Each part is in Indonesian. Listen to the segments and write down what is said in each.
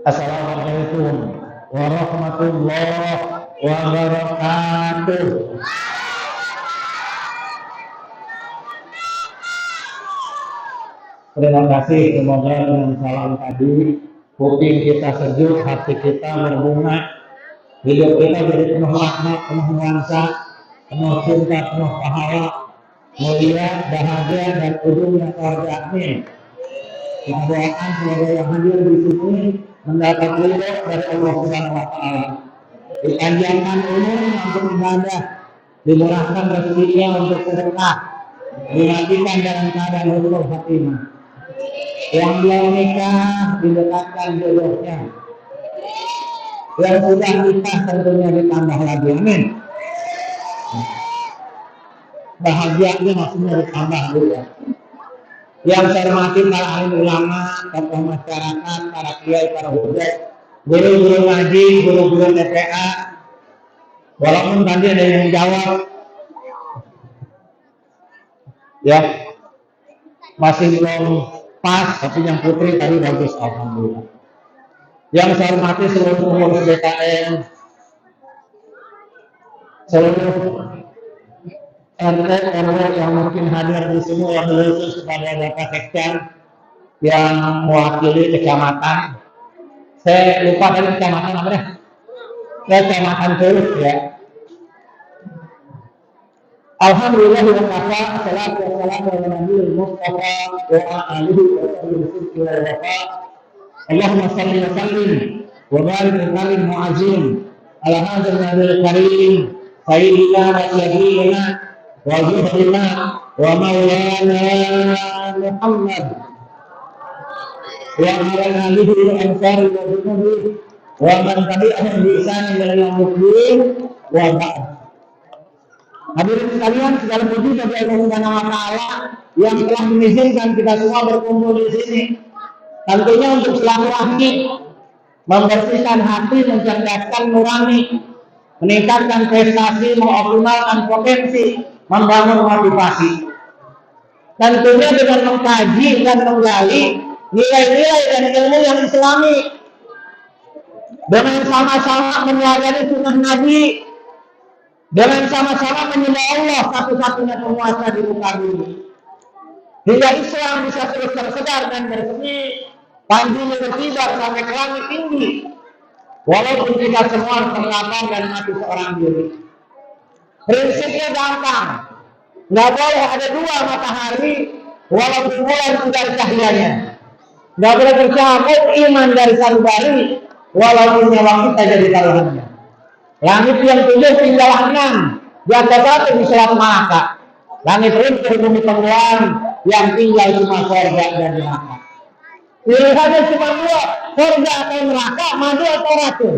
Assalamualaikum warahmatullahi wabarakatuh. Terima kasih, semoga dengan salam tadi kuping kita sejuk, hati kita berbunga, hidup kita jadi penuh rahmat, penuh nuansa, penuh cinta, penuh pahala, mulia, bahagia, dan ujungnya surga. Amin. Kita doakan semoga yang hadir di sini mendapat ridho dari Allah Subhanahu wa Ta'ala. Dipanjangkan umur untuk ibadah, dimurahkan rezekinya untuk sedekah, dimatikan dalam keadaan husnul khatimah. Yang belum nikah didekatkan jodohnya. Yang sudah nikah tentunya ditambah lagi. Amin. Bahagianya maksudnya ditambah juga. Yang saya hormati para alim ulama, tokoh masyarakat, para kiai, para hujat, guru-guru ngaji, guru-guru TPA. Walaupun tadi ada yang jawab, ya masih belum pas, tapi yang putri tadi bagus, alhamdulillah. Yang saya hormati seluruh pengurus BKN, seluruh RT RW yang mungkin hadir di sini, yang khusus kepada Bapak Sekjen yang mewakili kecamatan. Saya lupa dari kecamatan apa deh? Kecamatan Tulus ya. Alhamdulillah wa kafa, salatu wassalamu ala nabiyil mustafa wa alihi wa sahbihi wa wafa. Allahumma salli wa sallim wa barik wa karim mu'azim ala hadzal nabiyil karim sayyidina wa sayyidina wa zuhdina wa maulana Muhammad wa ala alihi wa ansari wa junubi wa man tabi'ahum bi ihsan ila yaumil wa ba'd. Hadirin sekalian, segala puji bagi Allah Subhanahu wa Ta'ala yang telah mengizinkan kita semua berkumpul di sini. Tentunya untuk silaturahmi, membersihkan hati, mencerdaskan nurani, meningkatkan prestasi, mengoptimalkan potensi, membangun motivasi. Tentunya dengan mengkaji dan menggali nilai-nilai dan ilmu yang Islami, dengan sama-sama meneladani sunnah Nabi, dengan sama-sama menyembah Allah satu-satunya penguasa di muka bumi, hingga Islam bisa terus tersebar dan bersemi, panjinya berkibar sampai ke langit tinggi, walaupun kita semua terlapar dan mati seorang diri. Prinsipnya gampang, nggak boleh ada dua matahari walaupun bulan sudah cahayanya, nggak boleh bercabut iman dari sanubari walaupun nyawa kita jadi taruhannya. Langit yang 7 tinggal 6, di atas 1 di Selat Malaka. Langit runtuh, bumi tenggelam, yang tinggal cuma surga dan neraka. Pilihannya cuma 2, surga atau neraka, madu atau racun.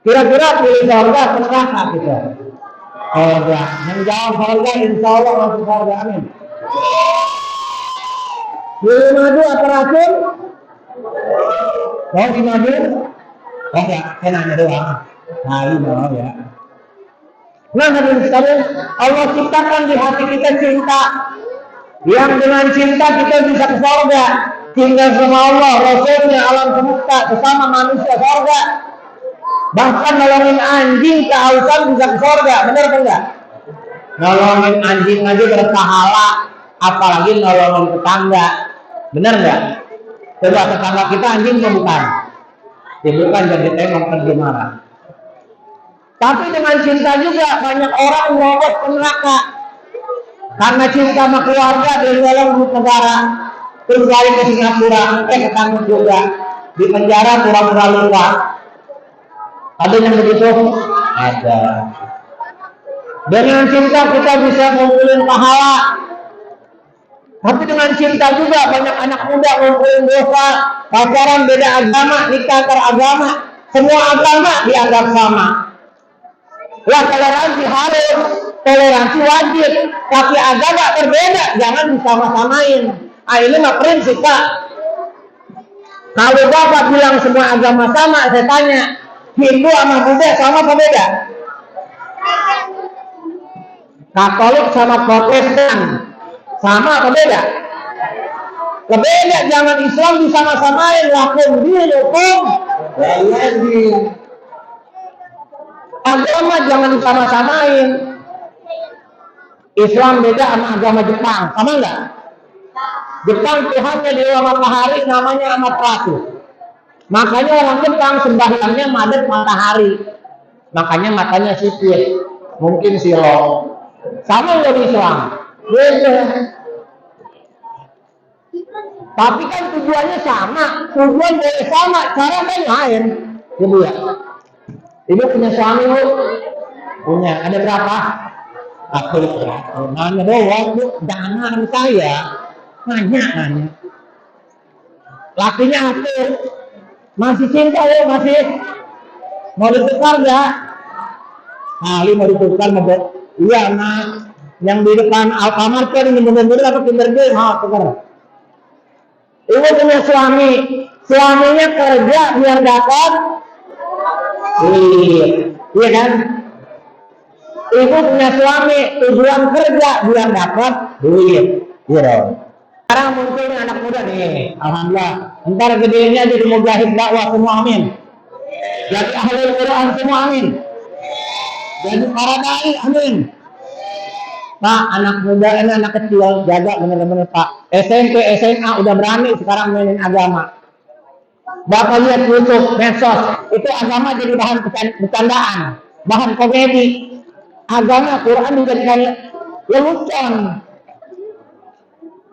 Kira-kira pilih surga atau neraka kita? Surga. Menjawab surga, insya Allah masuk surga. Amin. Pilih madu atau racun? Mau di madu? Oh enggak, saya nanya doang. Hari mau ya. Nah, hadirin sekalian, Allah ciptakan di hati kita cinta. Yang dengan cinta kita bisa ke surga, tinggal sama Allah, Rasulnya, alam semesta, sesama manusia surga. Bahkan nolongin anjing kehausan bisa ke surga, benar enggak? Nolongin anjing aja berpahala, apalagi nolongin tetangga, benar enggak? Coba tetangga kita anjing bukan? Ya bukan, jadi tengok pergi marah. Tapi dengan cinta juga banyak orang nyobot ke neraka karena cinta sama keluarga dari dalam duit negara, terus lari ke Singapura, ketangkep juga di penjara pura-pura lupa. Ada yang begitu? Ada. Dengan cinta kita bisa ngumpulin pahala, tapi dengan cinta juga banyak anak muda ngumpulin dosa, pacaran beda agama, nikah antar agama, semua agama dianggap sama. Ya, toleransi harus, toleransi wajib, tapi agama berbeda, jangan disama-samain. Ah, ini mah prinsip, Pak. Kalau Bapak bilang semua agama sama, saya tanya, Hindu sama Buddha sama apa beda? Katolik sama Protestan sama apa beda? Beda, jangan Islam disama-samain, lakum dinukum waliyadin. Agama jangan disama-samain. Islam beda sama agama Jepang, sama enggak? Jepang Tuhannya di matahari, namanya Amaterasu. Makanya orang Jepang sembahyangnya madep matahari. Makanya matanya sipit, mungkin silong. Sama enggak di Islam? Beda. Tapi kan tujuannya sama, tujuan boleh sama, cara kan lain. Ibu ya, ibu punya suami bu? Punya, ada berapa? Aku nanya doang bu, jangan saya nanya. Lakinya aku masih cinta ya, masih mau ditukar nggak? Kali mau ditukar mau iya nak, yang di depan Alfamart kan ini bener-bener apa Kinder mau tukar. Ibu punya suami, suaminya kerja biar dapat, iya kan? Ibu punya suami, tujuan kerja biar dapat duit, iya dong. Sekarang muncul nih anak muda nih, alhamdulillah. Ntar gedenya jadi mujahid dakwah semua amin. Jadi ahli Quran semua amin. Jadi para dai amin. Pak, anak muda ini anak kecil, jaga bener-bener Pak. SMP, SMA udah berani sekarang mainin agama. Bapak lihat YouTube, medsos, itu agama jadi bahan bercandaan, bahan komedi. Agama Quran dijadikan lelucon.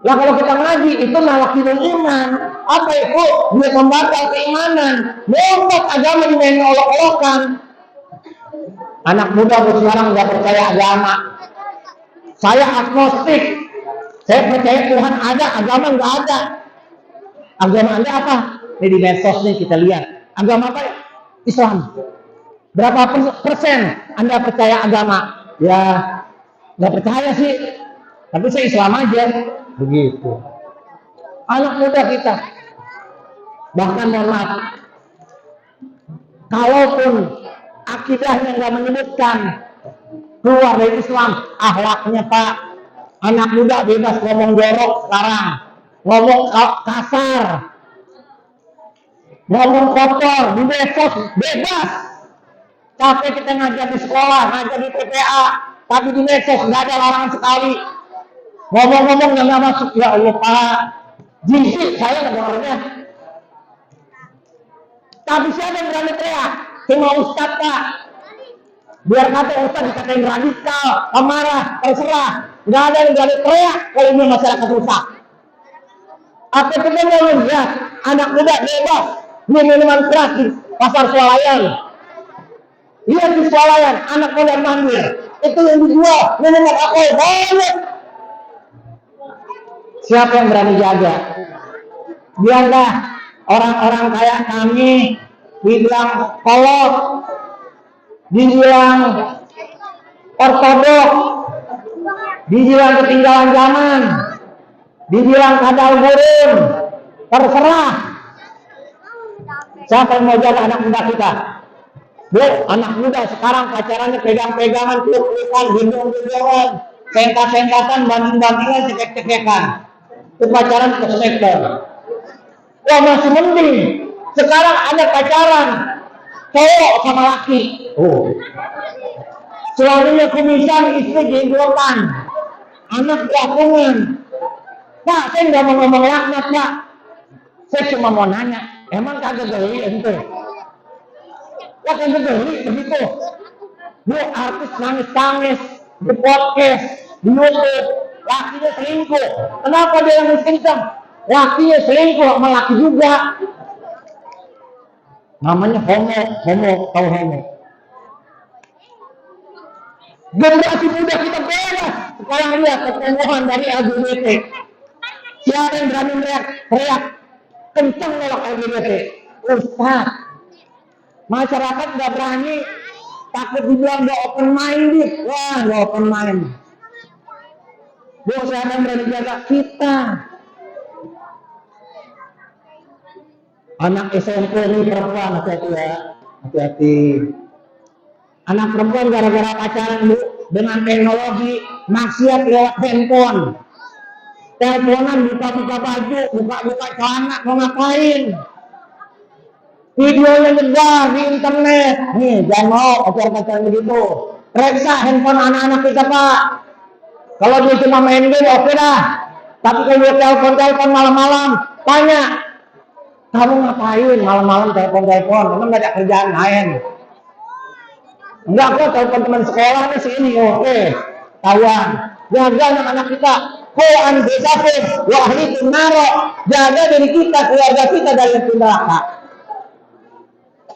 Lah kalau kita ngaji itu nawakilul iman. Apa itu? Dia membatal keimanan. Membuat agama dimainin olok-olokan. Anak muda sekarang nggak percaya agama. Saya agnostik. Saya percaya Tuhan ada, agama nggak ada. Agama Anda apa? Ini di medsos nih kita lihat. Agama apa? Islam. Berapa persen Anda percaya agama? Ya, nggak percaya sih. Tapi saya Islam aja. Begitu. Anak muda kita. Bahkan mohon maaf. Kalaupun akidahnya nggak menyebutkan keluar dari Islam, akhlaknya Pak, anak muda bebas ngomong jorok sekarang, ngomong kasar, ngomong kotor di medsos bebas. Capek kita ngajar di sekolah, ngajar di PPA, tapi di medsos nggak ada larangan sekali. Ngomong-ngomong yang nggak masuk, ya Allah Pak, jijik saya dengarnya. Tapi siapa yang berani teriak? Cuma Ustadz Pak. Biar kata Ustadz dikatain radikal, amarah, terserah. Nggak ada yang berani teriak kalau ini masyarakat rusak. Apa kita mau lihat anak muda bebas beli minuman keras di pasar swalayan? Lihat di swalayan, anak muda mandir. Itu yang dijual minuman alkohol banyak. Siapa yang berani jaga? Biarlah orang-orang kayak kami dibilang kolot, dibilang ortodok, dibilang ketinggalan zaman, dibilang kadal gurun, terserah. Siapa yang mau jaga anak muda kita? Bu, anak muda sekarang pacarannya pegang-pegangan, peluk-pelukan, gendong-gendongan, sengkat-sengkatan, banding-bandingan, cekek-cekekan. Itu pacaran ke sektor. Wah, masih mending. Sekarang ada pacaran cowok sama laki. Oh. Suaminya kumisan, istri jenggotan, anak belakangan. Pak, saya nggak mau ngomong laknat Pak. Saya cuma mau nanya, emang kagak geli ente? Wah, kagak geli begitu. Bu, artis nangis-nangis di podcast, di YouTube, lakinya selingkuh. Kenapa dia yang kenceng? Lakinya selingkuh sama laki juga. Namanya homo, tahu homo. Generasi muda kita bebas. Sekarang lihat pertemuan dari LGBT. Siapa yang berani teriak kenceng nolak LGBT? Ustaz. Masyarakat nggak berani, takut dibilang nggak open minded. Wah, nggak open mind. Siapa yang berani jaga kita? Anak SMP ini perempuan, hati-hati ya, hati-hati. Anak perempuan gara-gara pacaran Bu dengan teknologi maksiat lewat handphone. teleponan, buka-buka baju, buka-buka celana, mau ngapain? Videonya nyebar di internet. Nih, jangan mau pacaran begitu. Periksa handphone anak-anak kita, Pak. Kalau dia cuma main game, oke dah. Tapi kalau dia telepon malam-malam, tanya, kamu ngapain malam-malam telepon? Emang nggak ada kerjaan lain? Enggak, kok telepon teman sekolah nih sini, oke. Kawan, jaga anak-anak kita. Quran bersafir, wahai tunaro, jaga diri kita, keluarga kita dari neraka.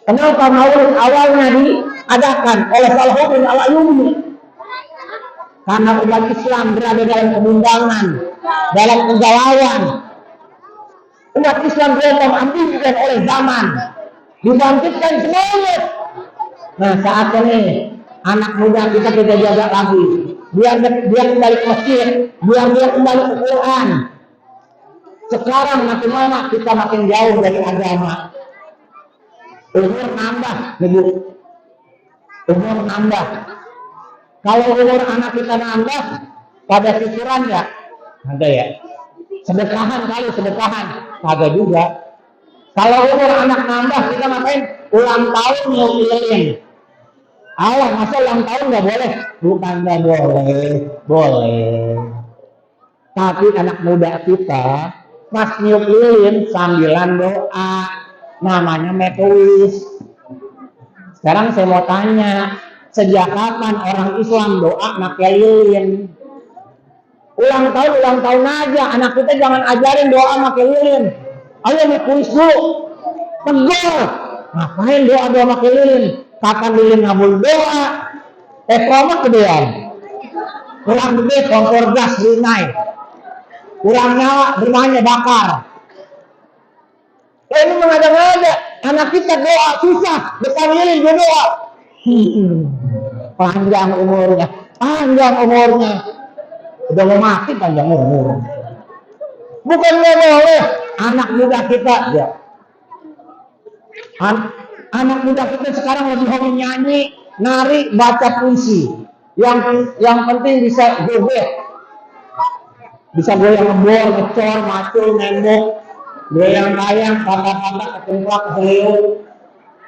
Kenapa maulid awalnya diadakan oleh Salahuddin Al-Ayyubi? Karena umat Islam berada dalam kemundangan, dalam kegalauan. Umat Islam diambilkan oleh zaman, dibangkitkan semuanya. Nah, saat ini anak muda kita jaga lagi, biar dia kembali ke masjid, biar dia kembali ke Quran. Sekarang makin lama kita makin jauh dari agama. Umur nambah, umur nambah. Kalau umur anak kita nambah, pada pikiran ya, ada ya. Sedekahan, ada juga. Kalau umur anak nambah, kita ngapain? Ulang tahun mau keliling. Allah, masa ulang tahun nggak boleh? Bukan nggak boleh. Tapi anak muda kita pas niup lilin sambilan doa, namanya metodis. Sekarang saya mau tanya, sejak kapan orang Islam doa pakai lilin? Ulang tahun aja, anak kita jangan ajarin doa pakai lilin. Ayo metodis dulu, tegur. Ngapain doa pakai lilin? Kapan lilin ngabul doa? Promak kedean. Kurang gede kompor gas naik. Kurang nyawa bermainnya bakar. Ini mengada-ngada. Anak kita doa susah, depan lilin dia doa. Panjang umurnya. Udah mau mati panjang umur. Bukan nggak boleh. Anak muda kita ya. Anak muda kita sekarang lebih hobi nyanyi, nari, baca puisi. Yang penting bisa joget. Bisa goyang-ngebor, ngecor, macul, nembok, goyang-goyang, patah-patah, kecemplak, keseliu.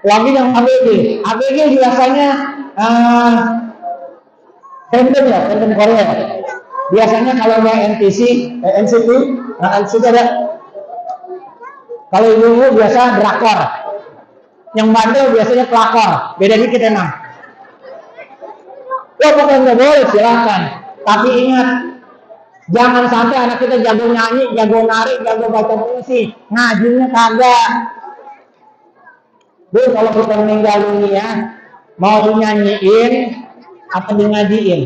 Lagi yang ABG biasanya tandem Korea. Biasanya kalau mau NCT ada. Kalau ibu biasa drakor. Yang bandel biasanya pelakor. Beda dikit emang. Ya bukan nggak boleh, silakan. Tapi ingat, jangan sampai anak kita jago nyanyi, jago nari, jago baca puisi, ngajinya kagak. Dulu kalau kita meninggal dunia, mau dinyanyiin apa di ngajiin?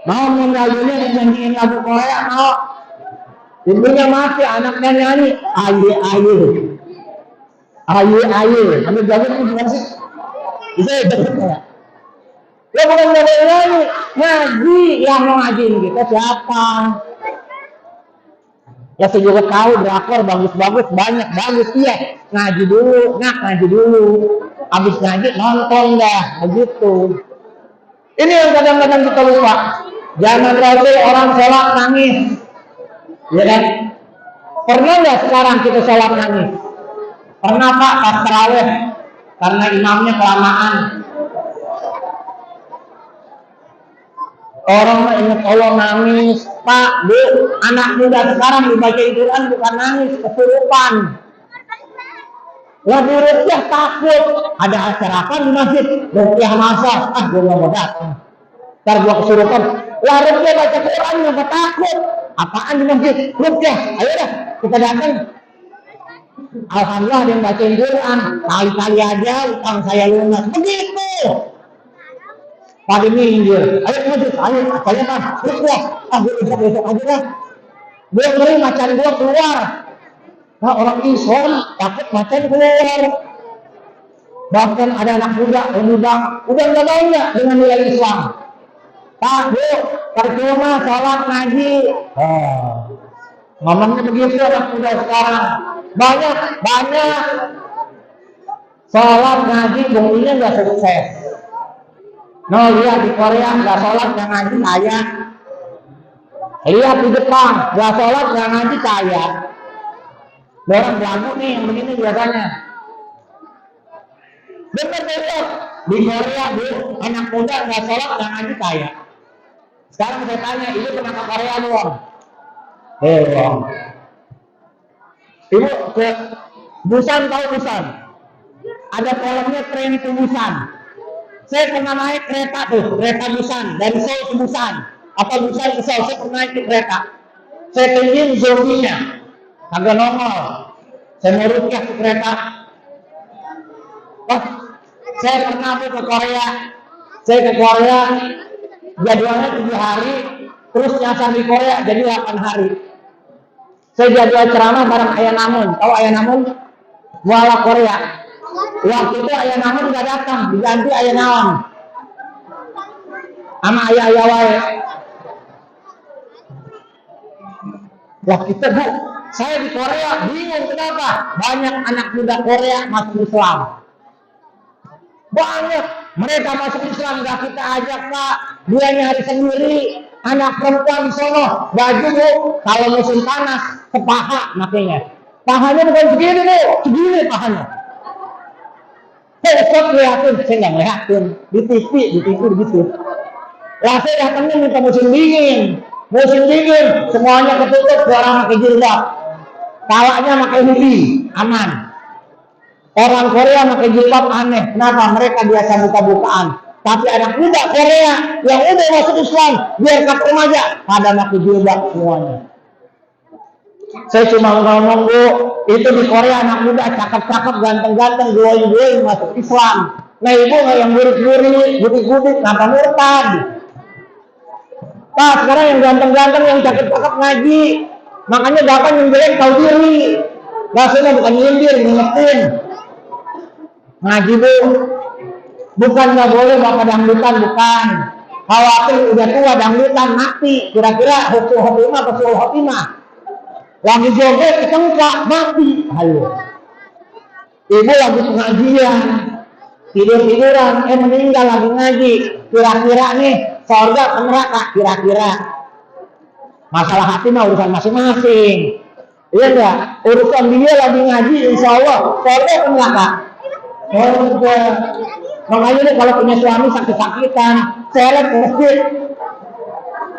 Mau meninggal dunia dinyanyiin lagu Korea, mau. Ibunya mati, anaknya nyanyi, ayu. Ambil jago itu gimana sih? Bisa ya jago ya? Ya bukan nyanyi, ngaji. Yang mau ngajiin kita siapa? Ya saya juga tahu drakor bagus-bagus, banyak bagus, iya. Ngaji dulu. Habis ngaji nonton dah, begitu. Ini yang kadang-kadang kita lupa. Jangan berarti orang sholat nangis, ya kan? Pernah nggak sekarang kita sholat nangis? Pernah Pak, pas tarawih karena imamnya kelamaan. Orang ingat Allah nangis, Pak, Bu, anak muda sekarang dibaca Quran bukan nangis, kesurupan. Lagi rukyah takut, ada acara apa di masjid? Rukyah masal, gue gak mau datang. Ntar gue kesurupan. Lah rukyah baca Quran gak takut. Apaan di masjid? Rukyah, ayo dah kita datang. Alhamdulillah dia bacain Quran, kali-kali aja utang saya lunas. Begitu. Pagi minggir, ayo masjid, ayo, saya kan, rukyah. Gue besok aja dah. Gue ngeri macan gue keluar. Nah, orang Islam takut macan keluar. Bahkan ada anak muda udah nggak bangga dengan nilai Islam. Pak, Bu, percuma sholat ngaji. Ngomongnya begitu anak muda sekarang. Banyak sholat ngaji buktinya nggak sukses. Lihat di Korea nggak sholat nggak ngaji aja. Lihat di Jepang, nggak sholat, nggak ngaji, kaya. Orang belagu nih yang begini biasanya. Bener-bener di Korea bu, anak muda nggak sholat, nggak ngaji, kaya. Sekarang saya tanya, ibu pernah ke Korea belum? Belum. Ibu ke Busan, tahu Busan? Ada filmnya Train to Busan. Saya pernah naik kereta tuh, kereta Busan dari Seoul ke Busan. Apa Busan ke Seoul? Saya pernah naik ke kereta. Saya tinggiin zombinya, agak nongol. Saya mau rupiah ke kereta. Oh, saya pernah ke Korea. Saya ke Korea, jadwalnya 7 hari, terus nyasar di Korea jadi 8 hari. Saya jadwal ceramah bareng Ayah Namun. Tahu Ayah Namun? Mualaf Korea. Waktu itu Ayah Namun nggak datang, diganti Ayah Nawang sama ayah-ayah wae. Wah kita bu, saya di Korea bingung kenapa banyak anak muda Korea masuk Islam. Banyak mereka masuk Islam, nggak kita ajak pak, dia nyari sendiri. Anak perempuan di sono baju bu, kalau musim panas sepaha makanya. Pahanya bukan segini bu, segini pahanya. Kok kelihatan? Saya nggak ngeliatin di TV begitu. Lah saya datangnya minta musim dingin, semuanya ketutup, orang pakai jilbab, kawaknya pakai hoodie, aman. Orang Korea pakai jilbab aneh, kenapa? Mereka biasa buka-bukaan. Tapi anak muda Korea yang udah masuk Islam, biar kata remaja, pada pakai jilbab semuanya. Saya cuma ngomong bu, itu di Korea anak muda cakep-cakep, ganteng-ganteng, glowing-glowing masuk Islam. Nah ibu nggak yang burik-burik, gudik-gudik, kenapa murtad? Nah sekarang yang ganteng-ganteng, yang cakep-cakep ngaji, makanya bahkan yang jelek tahu diri. Maksudnya bukan nyindir, ngingetin. Ngaji bu, bukan nggak boleh bapak dangdutan, bukan. Khawatir udah tua dangdutan mati, kira-kira husnul khotimah atau suul khotimah. Lagi joget ketengkak mati. Halo. Ibu lagi pengajian, tidur-tiduran, meninggal lagi ngaji. Kira-kira nih surga ke neraka, kira-kira. Masalah hati mah urusan masing-masing. Iya enggak? Urusan dia lagi ngaji, insya Allah surga ke neraka. Surga. Makanya nih kalau punya suami sakit-sakitan, seret ke masjid.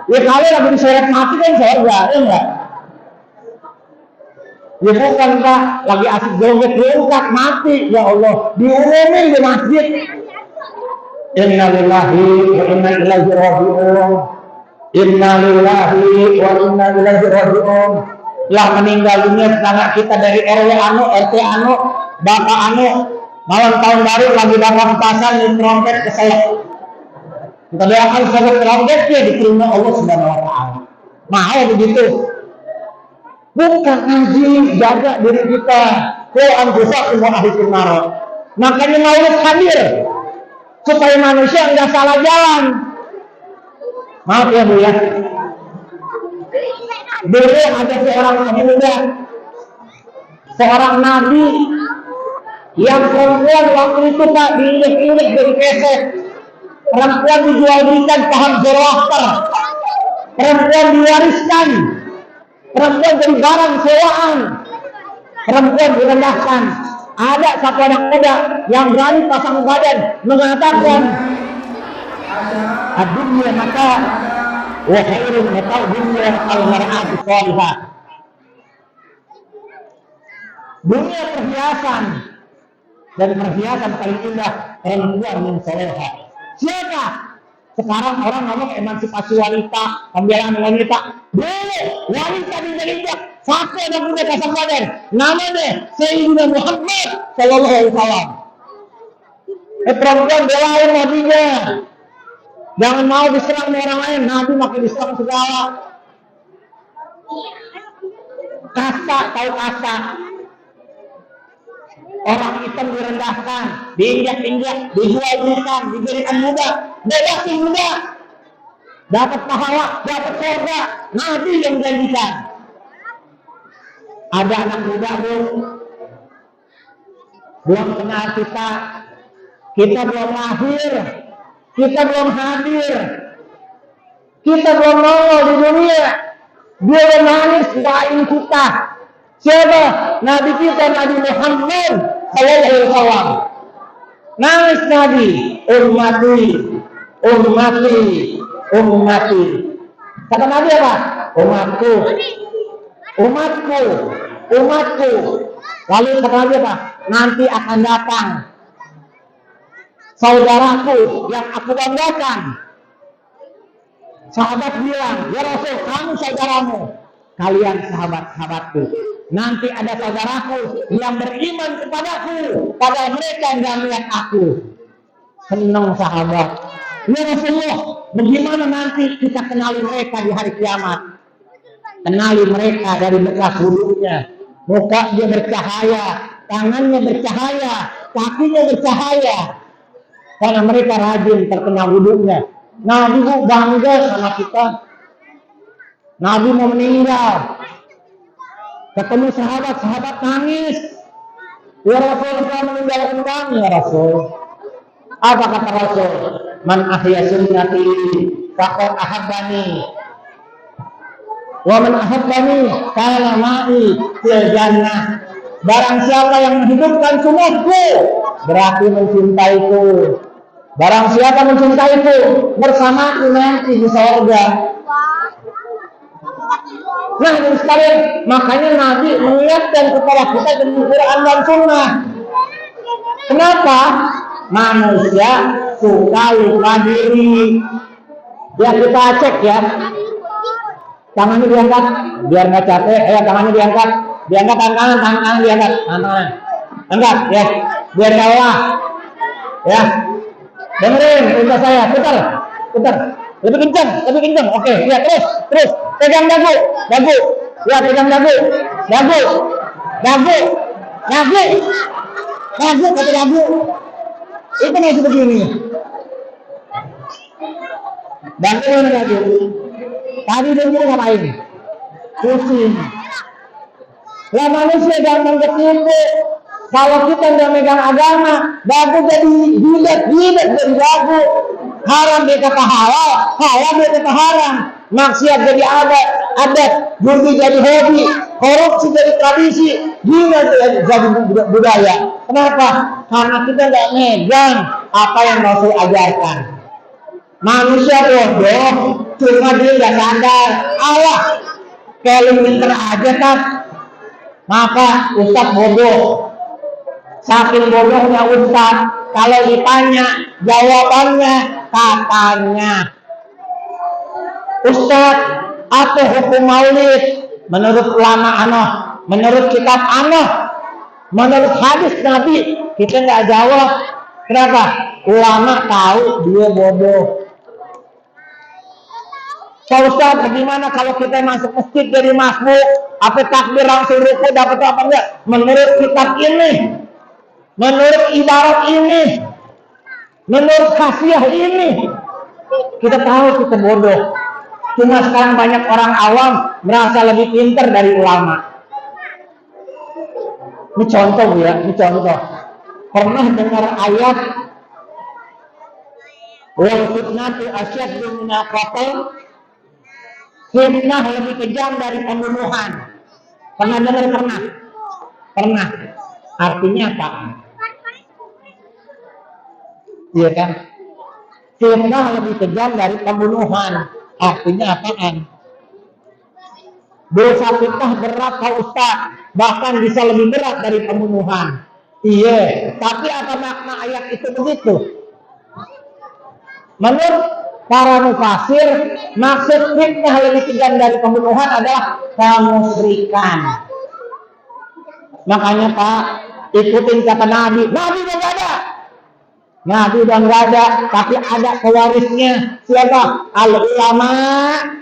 Ya kalau lagi diseret mati kan surga, iya enggak? Ya bukan pak, lagi asik joget diungkat mati, ya Allah, diumumin di masjid. Inna lillahi wa inna ilaihi raji'un. Inna lillahi wa inna ilaihi raji'un. Lah meninggal dunia tetangga kita dari RW anu, RT anu, bapak anu, malam tahun baru lagi dapat petasan di trompet keselak. Kita doakan sebagai trompetnya diterima Allah Subhanahu wa Ta'ala. Mau begitu? Bukan ngaji, jaga diri kita. Kau anfusakum wa ahlikum nar. Makanya maulid hadir supaya manusia enggak salah jalan. Maaf ya bu ya. Dulu ada seorang pemuda, seorang nabi yang perempuan waktu itu pak diilik-ilik dari keset. Perempuan dijual belikan paham Zoroaster. Perempuan diwariskan. Perempuan jadi barang sewaan, perempuan direndahkan. Ada satu anak muda yang berani pasang badan mengatakan, "Ad-dunya mata wa khairun mata' dunya al-mar'atu shalihah." Dunia perhiasan, dan perhiasan paling indah perempuan yang salehah. Siapa? Sekarang orang ngomong emansipasi wanita, pembelaan wanita. Dulu wanita diinjak-injak, satu anak muda pasang badan, namanya Sayyidina Muhammad Sallallahu Alaihi Wasallam. Perempuan belain nabinya, jangan mau diserang orang lain. Nabi makin diserang segala. Kasta, tahu kasta? Orang hitam direndahkan, diinjak-injak, dijual-belikan, diberikan mudah, bebasin mudah, dapat pahala, dapat surga. Nabi yang janjikan. Ada anak muda belum kenal kita belum lahir, kita belum hadir, kita belum nongol di dunia. Dia nangis doain kita. Siapa? Nabi kita, Nabi Muhammad sallallahu alaihi wasallam. Nangis Nabi, ummati, ummati, ummati. Kata Nabi apa? Umatku, umatku, umatku. Lalu kata Nabi apa? Nanti akan datang saudaraku yang aku banggakan. Sahabat bilang, ya Rasul, kamu saudaramu, kalian sahabat-sahabatku. Nanti ada saudaraku yang beriman kepadaku, pada mereka yang gak melihat aku. Senang sahabat. Ya Rasulullah, bagaimana nanti kita kenali mereka di hari kiamat? Kenali mereka dari bekas wudhunya. Muka dia bercahaya, tangannya bercahaya, kakinya bercahaya. Karena mereka rajin terkena wudhunya. Nabi bangga sama kita. Nabi mau meninggal. Ketemu sahabat nangis. Ya Rasul, saya meninggalkan kami ya Rasul. Apa kata Rasul? Man ahya sunnati faqad ahabbani. Wa man ahabbani kana ma'i fil jannah. Barang siapa yang menghidupkan sunnahku, berarti mencintaiku. Barang siapa mencintaiku, bersamaku nanti di surga. Nah, ini sekalian, makanya Nabi mengingatkan kepada kita dengan Quran dan Sunnah. Kenapa? Manusia suka lupa diri. Ya kita cek ya. Tangannya diangkat, biar nggak capek. Tangannya diangkat, diangkat tangan kanan diangkat, tangan. Angkat ya, biar kalah. Ya, dengerin perintah saya, putar, lebih kencang. Oke, ya terus, pegang dagu, ya pegang dagu, kata dagu. Itu masih begini. Bagaimana dagu? Tadi dia ngapain? Pusing. Lah manusia gampang ketipu. Kalau kita nggak megang agama, dagu jadi hidat dari dagu. Haram dia kata halal dia kata haram. Maksiat jadi adat, judi jadi hobi, korupsi jadi tradisi, zina jadi budaya. Kenapa? Karena kita nggak megang apa yang Rasul ajarkan. Manusia bodoh, cuma dia nggak sadar. Allah, kalau pinter aja kan. Maka Ustaz bodoh. Saking bodohnya Ustaz, kalau ditanya jawabannya katanya, Ustaz, apa hukum maulid? Menurut ulama anoh, menurut kitab anoh, menurut hadis Nabi, kita nggak jawab. Kenapa? Ulama tahu dia bodoh. Pak Ustaz, bagaimana kalau kita masuk masjid dari masbuk, apa takbir langsung ruku dapat apa enggak? Menurut kitab ini, menurut ibarat ini, menurut khasiah ini, kita tahu kita bodoh. Cuma sekarang banyak orang awam merasa lebih pintar dari ulama. Ini contoh ya, ini contoh. Pernah dengar ayat wal fitnatu asyaddu minal qatl? Fitnah lebih kejam dari pembunuhan. Pernah dengar? Pernah. Artinya apa? Iya kan? Fitnah lebih kejam dari pembunuhan. Artinya apaan? Dosa fitnah berat Pak Ustaz, bahkan bisa lebih berat dari pembunuhan. Iya, tapi apa makna ayat itu begitu? Menurut para mufasir, maksud fitnah lebih kejam dari pembunuhan adalah kemusyrikan. Makanya Pak, ikutin kata Nabi. Nabi udah gak ada. Nabi udah gak ada, tapi ada pewarisnya. Siapa? Al-ulama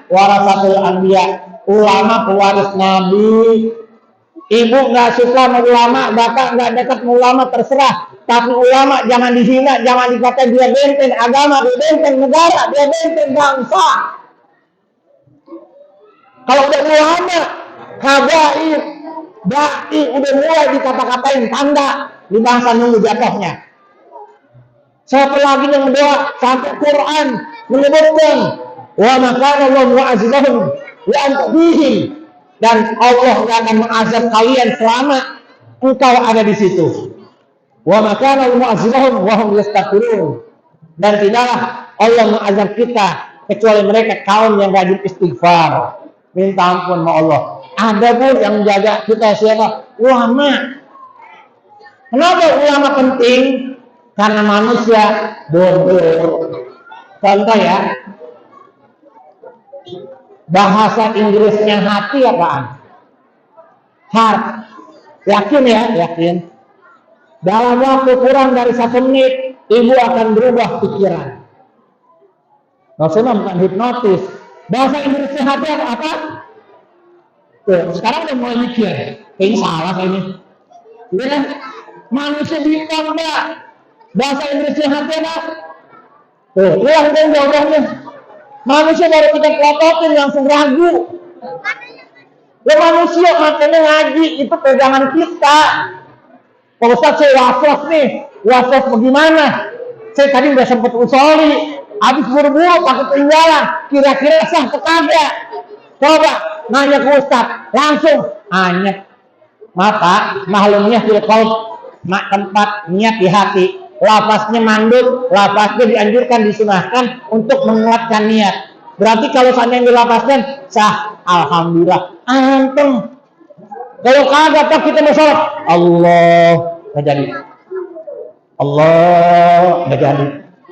warasatul anbiya. Ulama pewaris Nabi. Ibu gak suka sama ulama, bapak gak dekat sama ulama, terserah. Tapi ulama jangan dihina, jangan dikatakan dia benteng agama, dia benteng negara, dia benteng bangsa. Kalau udah ulama, habaib, dai udah mulai dikata-katain tanda di bangsa nunggu jatuhnya. Siapa lagi yang berdoa sampai Quran menyebutkan wa makana Allah mu'azzibahum wa anta fihim, dan Allah tidak akan mengazab kalian selama engkau ada di situ. Wa ma kana mu'azzibahum wa hum yastaghfirun, dan tidaklah Allah mengazab kita kecuali mereka kaum yang rajin istighfar, minta ampun sama Allah. Ada pun yang menjaga kita siapa? Ulama. Kenapa ulama penting? Karena manusia bodoh. Contoh ya, bahasa Inggrisnya hati apaan? Heart. Yakin ya? Yakin. Dalam waktu kurang dari 1 menit, ibu akan berubah pikiran. Maksudnya bukan hipnotis. Bahasa Inggrisnya hati apa? Tuh, sekarang udah mulai mikir. Kayaknya salah kayaknya. Iya kan? Manusia bimbang enggak? Bahasa Inggrisnya hati apa? Tuh, hilang kan jawabannya. Manusia baru kita pelototin langsung ragu. Ya manusia makanya ngaji itu pegangan kita. Kalau Ustaz saya was-was nih, was-was bagaimana? Saya tadi udah sempat usoli, habis buru-buru pakai tinggalan, kira-kira sah atau kagak? Coba nanya ke Ustaz, langsung hanya mata mahlumnya fil qalb, tempat niat di hati. Lafaznya mandul, lafaznya dianjurkan, disunahkan untuk menguatkan niat. Berarti kalau seandainya dilafazkan sah, alhamdulillah. Antum. Kalau kagak tak kita mau sholat, Allah nggak jadi. Allah nggak jadi.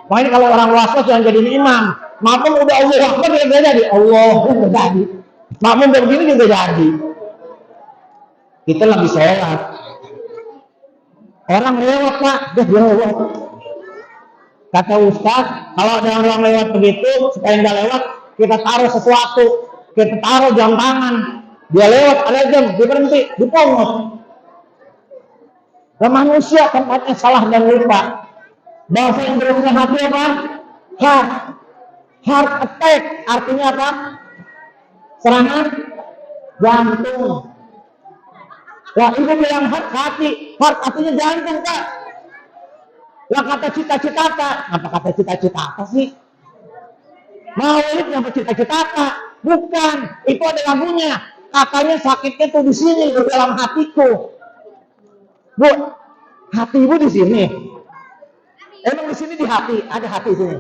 Makanya kalau orang waswas jangan jadi imam. Makmum udah Allah Akbar dia nggak jadi. Allah nggak jadi. Makmum begini juga jadi. Kita lagi sholat. Orang lewat Pak, dia lewat. Kata Ustaz, kalau ada orang lewat begitu, supaya nggak lewat, kita taruh sesuatu, kita taruh jam tangan. Dia lewat, ada jam, dia berhenti, dipungut. Dan manusia tempatnya salah dan lupa. Bahasa Inggrisnya hati apa? Heart. Heart attack, artinya apa? Serangan jantung. Wah, ibu bilang heart hati, heart artinya jantung, Pak. Lah kata cita-cita, apa kata cita-cita sih? Maulid yang cita-cita, bukan. Itu ada lagunya. Katanya sakitnya tuh di sini, di dalam hatiku. Bu, hati ibu di sini. Emang di sini di hati, ada hati di sini.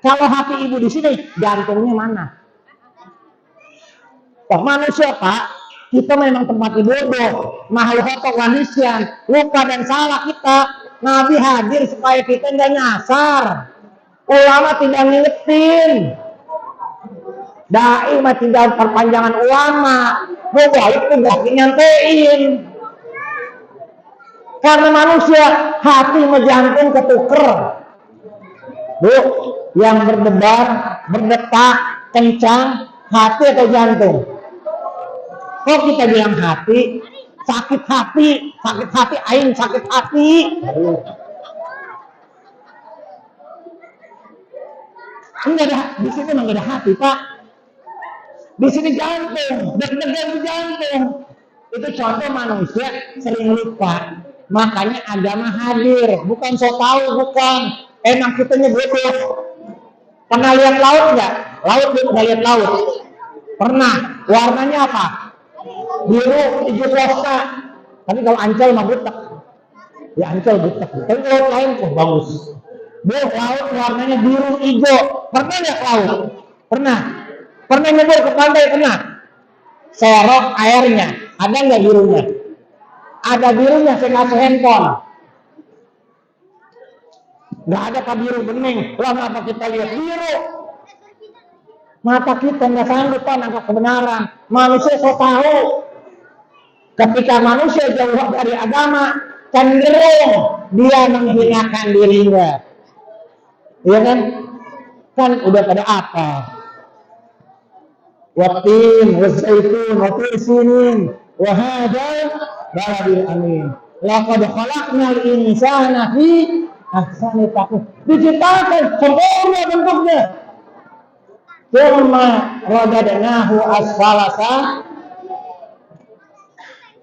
Kalau hati ibu di sini, jantungnya mana? Wah, manusia Pak, kita memang tempat bodoh, makhluk otak manusia, lupa dan salah kita. Nabi hadir supaya kita nggak nyasar. Ulama tidak ngingetin. Dai mah tidak perpanjangan ulama. Bodoh itu nggak nyampein. Karena manusia hati sama jantung ketuker. Bu, yang berdebar, berdetak, kencang, hati atau jantung? Kok kita bilang hati? Sakit hati, aing sakit hati. Enggak ada, di sini enggak ada hati, Pak. Di sini jantung, deg-degan di jantung. Itu contoh manusia sering lupa. Makanya agama hadir, bukan so tahu, bukan. Emang kitanya bodoh. Pernah lihat laut enggak? Laut pernah lihat laut? Pernah. Warnanya apa? Biru, hijau, rosa. Tapi kalau Ancol mah butek. Ya Ancol butek. Tapi kalau lain kok bagus. Laut warnanya biru, hijau. Pernah lihat laut? Pernah. Pernah nyebur ke pantai? Pernah. Serok airnya. Ada nggak birunya? Ada birunya, saya ngasih handphone. Nggak ada Pak biru bening. Lah apa kita lihat biru? Mata kita nggak sanggup Pak nangkap kebenaran. Manusia so tahu. Ketika manusia jauh dari agama, cenderung dia menghinakan dirinya. Iya kan? Kan udah pada apa? Watin, wasaitun, watin sinin, wahada, baladil amin. Laqad khalaqnal insana fi ahsani taqwim. Diciptakan sempurna bentuknya. Tsumma radadnahu asfala safilin.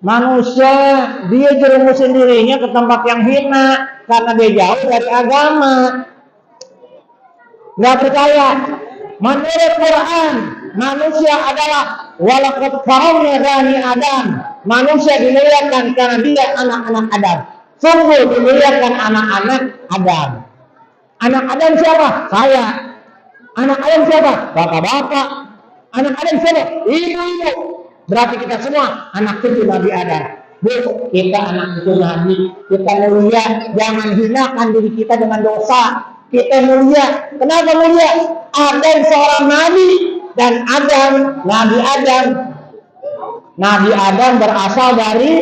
Manusia dia jerumusin dirinya ke tempat yang hina karena dia jauh dari agama. Nggak percaya? Menurut Quran, manusia adalah walaqad karamna bani Adam. Manusia dimuliakan karena dia anak-anak Adam. Sungguh dimuliakan anak-anak Adam. Anak Adam siapa? Saya. Anak Adam siapa? Bapak-bapak. Anak Adam siapa? Ibu-ibu. Berarti kita semua anak cucu Nabi Adam. Bu, kita anak cucu Nabi. Kita mulia. Jangan hinakan diri kita dengan dosa. Kita mulia. Kenapa mulia? Adam seorang Nabi. Dan Adam, Nabi Adam. Nabi Adam berasal dari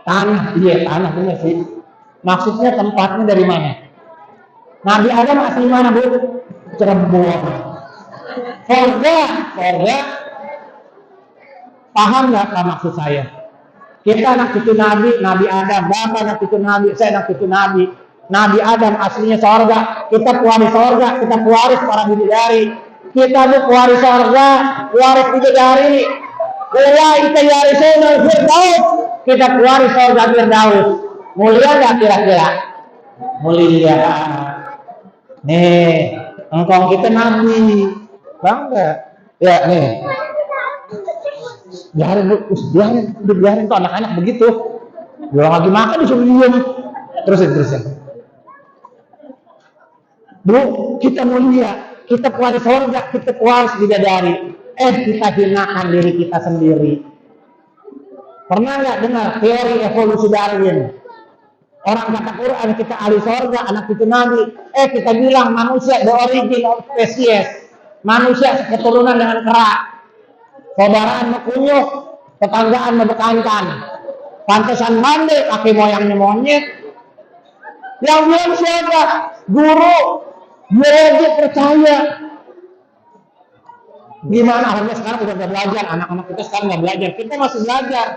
tanah. Iya, tanah benar sih. Maksudnya tempatnya dari mana? Nabi Adam asli mana, Bu? Cirebon. Sorga. Paham nggak maksud saya? Kita anak cucu Nabi, Nabi Adam. Bapak anak cucu Nabi, saya anak cucu Nabi. Nabi Adam aslinya sorga. Kita pewaris sorga, kita pewaris para bidadari. Kita bu pewaris sorga, pewaris bidadari. Ulaika yarisuna firdaus. Kita pewaris sorga firdaus. Mulia nggak kira-kira? Mulia. Nih, engkong kita Nabi. Bangga. Ya nih. Biarin tuh anak-anak begitu. Dia lagi makan disuruh diem. Terusin. Bu, kita mulia, kita pewaris surga, kita pewaris bidadari. Kita hinakan diri kita sendiri. Pernah nggak dengar teori evolusi Darwin? Orang kata Quran kita ahli surga, anak cucu Nabi. Kita bilang manusia the origin of species. Manusia keturunan dengan kera. Saudaraan mekunyuk, tetanggaan mebekantan. Pantesan mande, kaki moyangnya monyet. Yang bilang siapa? Guru biologi percaya. Gimana? Alhamdulillah sekarang udah belajar. Anak-anak kita sekarang nggak belajar. Kita masih belajar.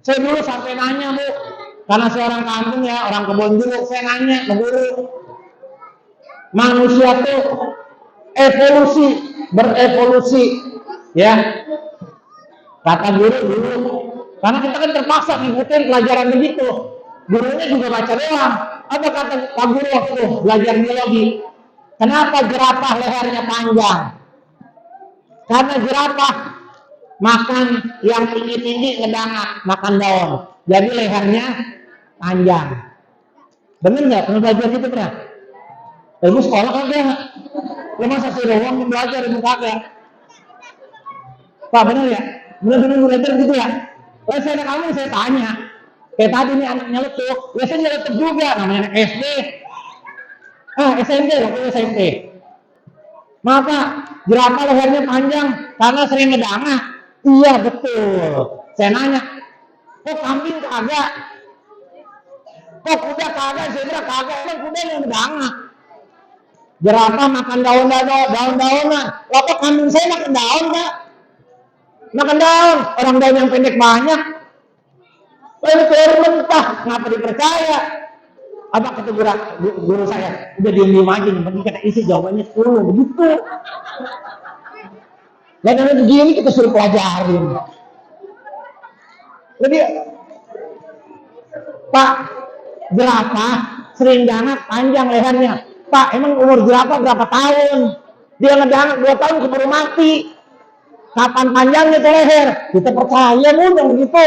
Saya dulu sampai nanya, Bu. Karena saya orang kampung ya, orang kebun dulu. Saya nanya ke guru. Manusia tuh berevolusi. Ya, kata guru dulu, karena kita kan terpaksa ngikutin pelajaran begitu. Gurunya juga baca doang. Apa kata Pak Guru waktu belajar biologi? Kenapa jerapah lehernya panjang? Karena jerapah makan yang tinggi-tinggi ngedangak, makan daun. Jadi lehernya panjang. Bener nggak? Pernah belajar gitu pernah? Ibu sekolah kan dia? Lu masa sih doang belajar ibu kagak? Pak bener ya? Bener-bener belajar gitu ya? Lalu saya anak kamu saya tanya. Kayak tadi nih anak nyeletuk. Biasanya nyeletuk juga. Namanya anak SD. SMP waktu SMP. Maaf Pak, jerapah lehernya panjang karena sering ngedangak. Iya betul. Saya nanya, kok kambing kagak? Kok kuda kagak? Zebra kagak? Emang kuda yang ngedangak. Jerapah makan daun-daunan. Lalu kambing saya makan daun Pak. Makan daun, orang daun yang pendek banyak. Lalu telur mentah, kenapa dipercaya? Apa kata guru saya? Udah diem aja, yang penting kita isi jawabannya 10, begitu. Dan ada begini kita suruh pelajarin. Jadi, Pak, jerapah sering dangak panjang lehernya. Pak, emang umur jerapah berapa tahun? Dia ngedangak 2 tahun keburu mati. Kapan panjangnya tuh leher? Kita percaya yang begitu.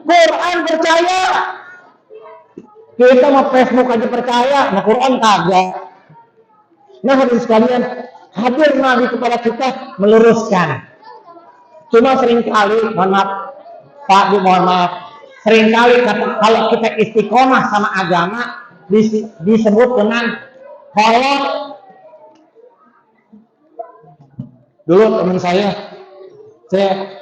Quran percaya. Kita mau Facebook aja percaya, nah Quran kagak. Nah hadirin sekalian, hadir Nabi kepada kita meluruskan. Cuma seringkali, mohon maaf, Pak Bu mohon maaf, seringkali kalau kita istiqomah sama agama disebut dengan kolot. Dulu teman saya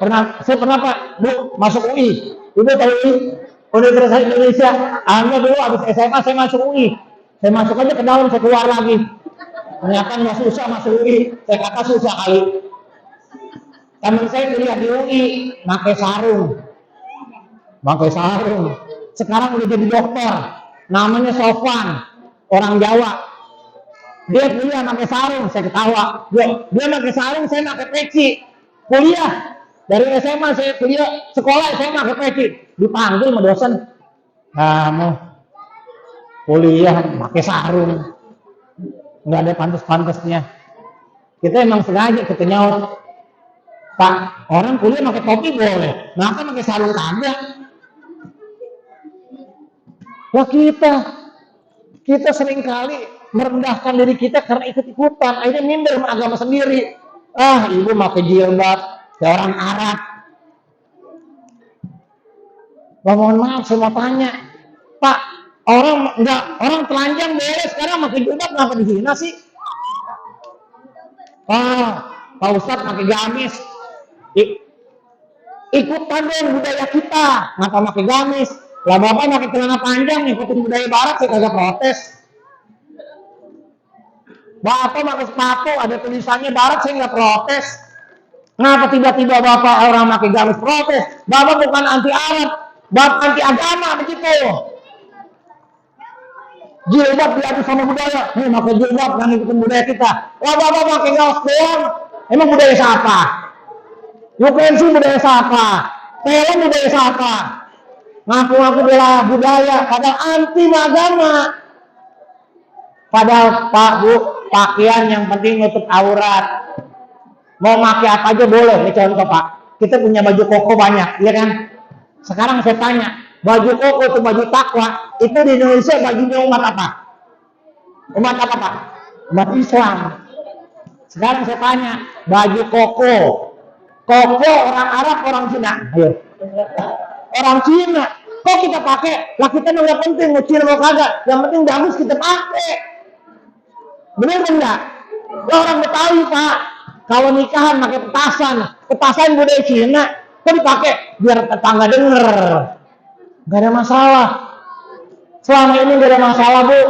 pernah Pak Bu masuk UI. Ibu tahu UI? Universitas Indonesia. Anda dulu habis SMA saya masuk UI. Saya masuk aja ke dalam, saya keluar lagi. Ternyata nggak susah masuk UI. Saya kata susah kali. Teman saya kuliah di UI, pakai sarung. Sekarang udah jadi dokter. Namanya Sofwan, orang Jawa. Dia kuliah pakai sarung, saya ketawa. Dia pakai sarung, saya pakai peci. Kuliah. Dari SMA saya kuliah, sekolah saya pakai peci. Dipanggil sama dosen. Kamu kuliah pakai sarung. Nggak ada pantas-pantasnya. Kita emang sengaja kita nyaut, Pak, orang kuliah pakai topi boleh, maka pakai sarung kagak. Wah kita seringkali merendahkan diri kita karena ikut-ikutan, akhirnya minder sama agama sendiri. Ah, ibu pakai jilbab, kayak orang Arab. Wah, mohon maaf, saya mau tanya, Pak, orang telanjang boleh sekarang pakai jilbab, kenapa dihina sih? Pak Ustadz pakai gamis, ikutan dong budaya kita, ngapa pakai gamis? Lah bapak pakai celana panjang, ikutin budaya barat, saya kagak protes. Bapak pakai sepatu, ada tulisannya barat, saya nggak protes. Ngapa tiba-tiba bapak orang pakai gamis protes? Bapak bukan anti Arab, bapak anti agama begitu. Jilbab diadu sama budaya, pakai jilbab yang ikutin budaya kita. Wah bapak pakai gaos doang, emang budaya siapa? UPNC budaya siapa? PLN budaya siapa? Ngaku-ngaku bela budaya, padahal anti agama. Padahal Pak Bu, pakaian yang penting nutup aurat. Mau pakai apa aja boleh. Ini contoh Pak, kita punya baju koko banyak, iya kan? Sekarang saya tanya, baju koko itu baju takwa, itu di Indonesia bajunya umat apa? Umat apa Pak? Umat Islam. Sekarang saya tanya, baju koko orang Arab, orang Cina? Ayo. Orang Cina. Kok kita pakai? Lah kita nggak penting mau Cina mau kagak. Yang penting bagus kita pakai. Bener enggak? Orang Betawi Pak, kalau nikahan pakai petasan budaya Cina, kok dipakai biar tetangga denger. Gak ada masalah. Selama ini gak ada masalah Bu.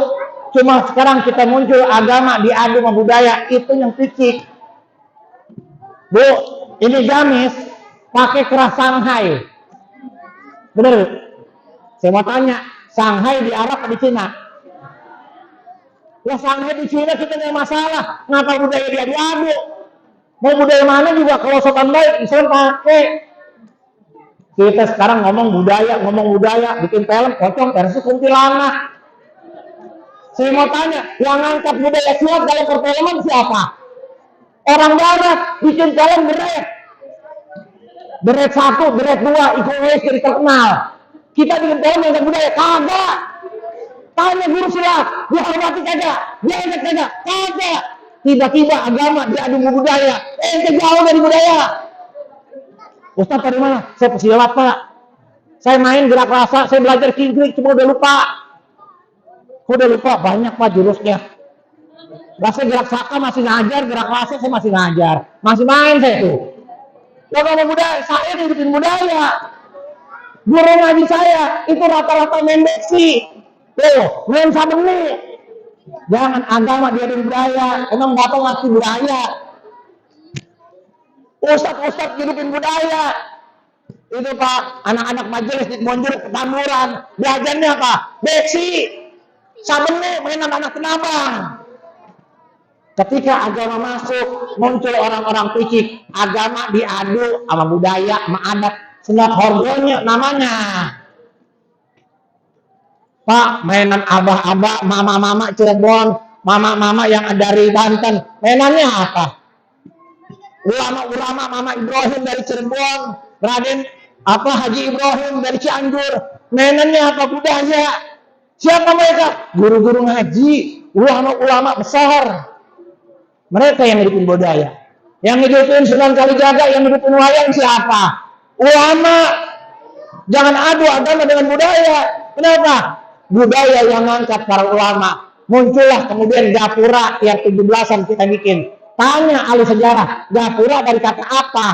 Cuma sekarang kita muncul agama diadu sama budaya, itu yang picik. Bu, ini gamis pakai keras Shanghai. Bener? Saya mau tanya, Shanghai di Arab atau di Cina? Ya Shanghai di Cina kita nggak masalah. Ngapa budaya dia diadu? Mau budaya mana juga kalau sopan baik Islam pakai. Kita sekarang ngomong budaya, bikin film pocong versi kuntilanak. Saya mau tanya, yang ngangkat budaya silat dalam perfilman siapa? Orang Barat bikin film beret 1, beret 2, Iko Uwais jadi terkenal. Kita bikin film yang budaya kagak. Tanya guru silat, dia hormati kagak, dia enak kagak, kagak. Tiba-tiba agama diadu budaya, ente jauh dari budaya. Ustaz dari mana? Saya pesilat Pak. Saya main gerak rasa, saya belajar kiklik, cuma udah lupa banyak Pak jurusnya. Saya gerak saka masih ngajar, gerak rasa saya masih ngajar, masih main saya tuh. Kalau budaya, saya ngikutin budaya. Guru ngaji saya itu rata-rata main beksi. Tuh, main sabeni. Jangan agama dia di budaya. Emang bapak ngerti budaya? Ustadz hidupin budaya. Itu Pak, anak-anak majelis di Monjur ketamburan. Belajarnya apa? Beksi. Sabeni, main anak-anak kenabang. Ketika agama masuk, muncul orang-orang picik. Agama diadu sama budaya, sama adat. Senat horgonya namanya. Pak, mainan abah-abah, mama-mama Cirebon, mama-mama yang dari Banten. Mainannya apa? Ulama-ulama Mama Ibrahim dari Cirebon, Raden Haji Ibrahim dari Cianjur. Mainannya apa? Budaya. Siapa mereka? Guru-guru ngaji, ulama-ulama besar. Mereka yang hidupin budaya. Yang hidupin Sunan Kalijaga, yang hidupin wayang siapa? Ulama. Jangan adu agama dengan budaya. Kenapa? Budaya yang ngangkat para ulama. Muncullah kemudian gapura yang 17-an kita bikin. Tanya ahli sejarah, gapura dari kata apa?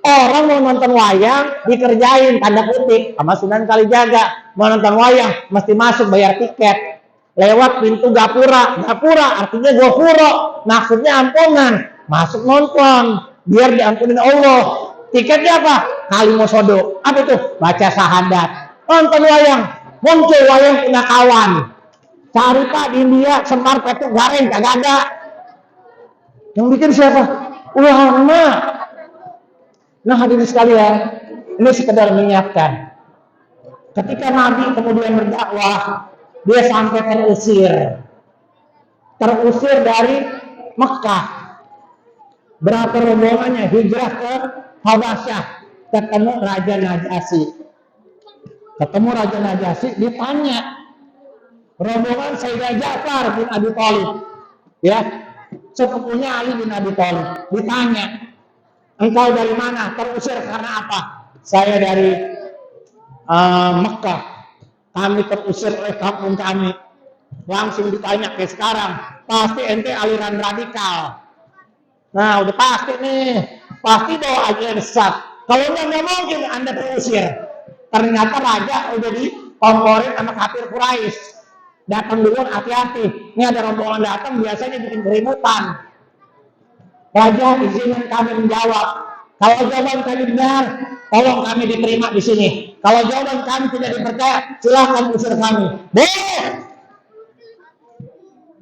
Orang mau nonton wayang dikerjain tanda kutip sama Sunan Kalijaga. Mau nonton wayang mesti masuk bayar tiket lewat pintu gapura. Gapura artinya gofuro, maksudnya ampunan. Masuk nonton biar diampunin Allah. Tiketnya apa? Kalimosodo. Apa itu? Baca syahadat. Nonton wayang. Muncul wayang punya kawan. Cari Pak di India, Semar Petuk Gareng, kagak ada. Yang bikin siapa? Ulama. Nah hadirin sekalian, ini sekedar mengingatkan. Ketika Nabi kemudian berdakwah, dia sampai terusir dari Mekah. Berapa rombongannya hijrah ke Habasyah, ketemu Raja Najasyi. Ketemu Raja Najasyi, ditanya rombongan Sayyidina Ja'far bin Abi Thalib, ya, sepupunya Ali bin Abi Thalib. Ditanya, engkau dari mana? Terusir karena apa? Saya dari Mekah. Kami terusir oleh kampung kami. Langsung ditanya kayak sekarang, pasti ente aliran radikal. Nah, udah pasti nih, pasti bawa ajaran sesat. Kalau nggak mungkin Anda terusir. Ternyata raja udah dikomporin sama kafir Quraisy. Datang duluan, hati-hati. Ini ada rombongan datang, biasanya bikin keributan. Raja izinin kami menjawab. Kalau jawaban kami benar, tolong kami diterima di sini. Kalau jawaban kami tidak dipercaya, silahkan usir kami. Boleh.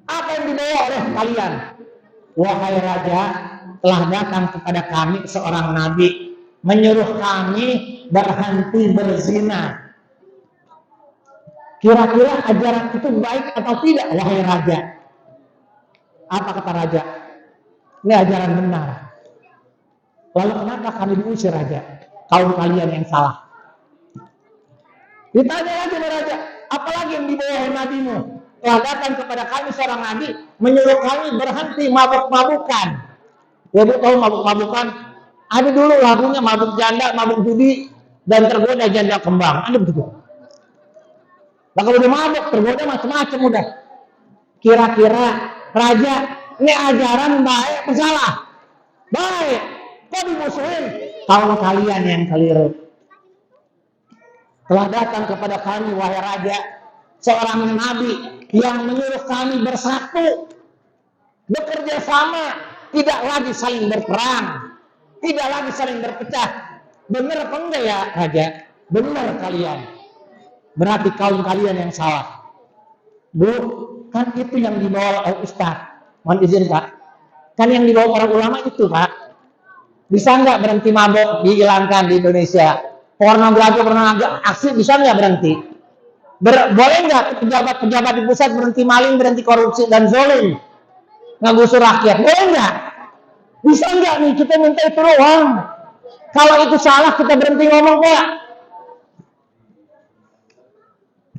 Apa yang dibawa oleh kalian? Wahai raja, telah datang kepada kami seorang nabi, menyuruh kami berhenti berzina. Kira-kira ajaran itu baik atau tidak, wahai raja? Apa kata raja? Ini ajaran benar. Lalu kenapa kami diusir, raja? Kaum kalian yang salah. Ditanya lagi raja, apalagi yang dibawa oleh nabimu? Telah datang kepada kami seorang nabi, menyuruh kami berhenti mabuk-mabukan. Ya Bu, tahu mabuk-mabukan? Ada dulu lagunya mabuk janda, mabuk judi, dan tergoda janda kembang. Ada begitu. Nah kalau udah mabuk, tergoda macam-macam udah. Kira-kira raja, ini ajaran baik atau salah? Baik. Kok dimusuhin? Kaum kalian yang keliru. Telah datang kepada kami, wahai raja, seorang nabi yang menyuruh kami bersatu, bekerja sama, tidak lagi saling berperang, tidak lagi saling berpecah. Benar apa enggak ya raja? Benar kalian. Berarti kaum kalian yang salah. Bu, kan itu yang dibawa oleh Ustaz. Mohon izin Pak. Kan yang dibawa para ulama itu Pak. Bisa nggak berhenti mabok dihilangkan di Indonesia? Pornografi, aksi bisa nggak berhenti? Boleh nggak pejabat-pejabat di pusat berhenti maling, berhenti korupsi dan zolim, ngagusur rakyat? Boleh nggak? Bisa nggak nih kita minta itu doang? Kalau itu salah kita berhenti ngomong Pak.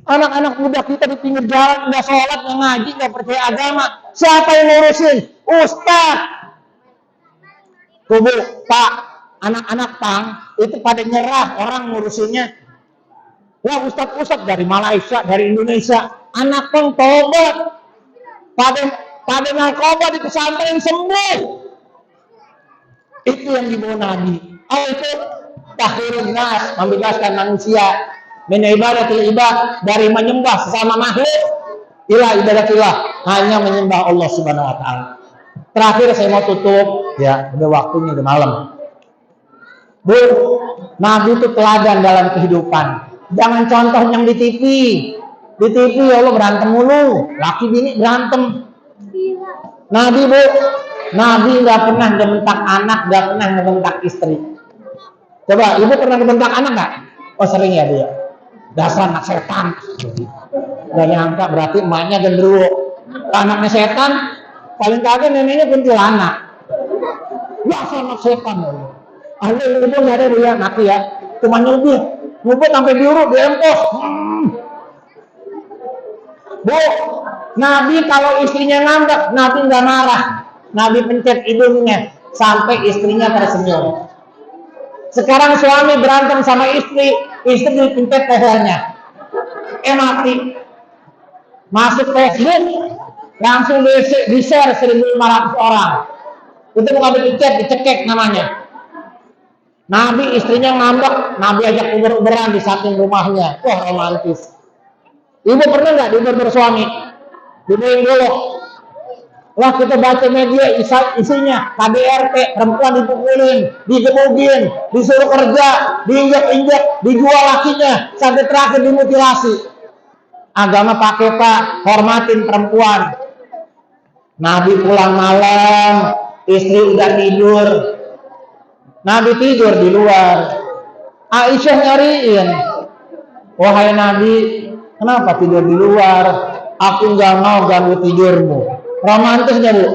Anak-anak muda kita di pinggir jalan nggak sholat, nggak ngaji, nggak percaya agama. Siapa yang ngurusin? Ustaz. Tubuh Pak, anak-anak Pang itu pada nyerah, orang ngurusinnya. Wah Ustaz dari Malaysia, dari Indonesia, anak Pang tobat. Pada narkoba di pesantren sembuh. Itu yang dibawa Nabi. Oh itu takhirun nas, membebaskan manusia. Min ibadatil ibad, dari menyembah sesama makhluk ila ibadatillah, hanya menyembah Allah Subhanahu wa taala. Terakhir saya mau tutup, ya udah waktunya, udah malam. Bu, Nabi itu teladan dalam kehidupan. Jangan contoh yang di TV. Di TV ya Allah berantem mulu, laki bini berantem. Nabi Bu, Nabi nggak pernah ngebentak anak, nggak pernah ngebentak istri. Coba ibu pernah ngebentak anak nggak? Oh sering ya dia. Dasar anak setan. Gak nyangka berarti emaknya gendruwo. Anaknya setan, paling kagak neneknya kuntilanak. Dasar anak setan. Ada ibu nggak ada dia mati ya. Cuma nyubit sampai diurut, diempos. Bu, Nabi kalau istrinya ngambek, Nabi nggak marah. Nabi pencet hidungnya sampai istrinya tersenyum. Sekarang suami berantem sama istri dipencet lehernya. Mati. Masuk Facebook, langsung di-share 1.500 orang. Itu bukan dipencet, dicekek namanya. Nabi istrinya ngambek, Nabi ajak uber-uberan di samping rumahnya. Wah romantis. Ibu pernah nggak diuber suami? Dibuing dulu. Wah kita baca media isinya KDRT, perempuan dipukulin, digebugin, disuruh kerja, diinjak-injak, dijual lakinya, sampai terakhir dimutilasi. Agama pakai Pak, hormatin perempuan. Nabi pulang malam, istri udah tidur. Nabi tidur di luar. Aisyah nyariin. Wahai Nabi, kenapa tidur di luar? Aku nggak mau ganggu tidurmu. Romantis nggak Bu?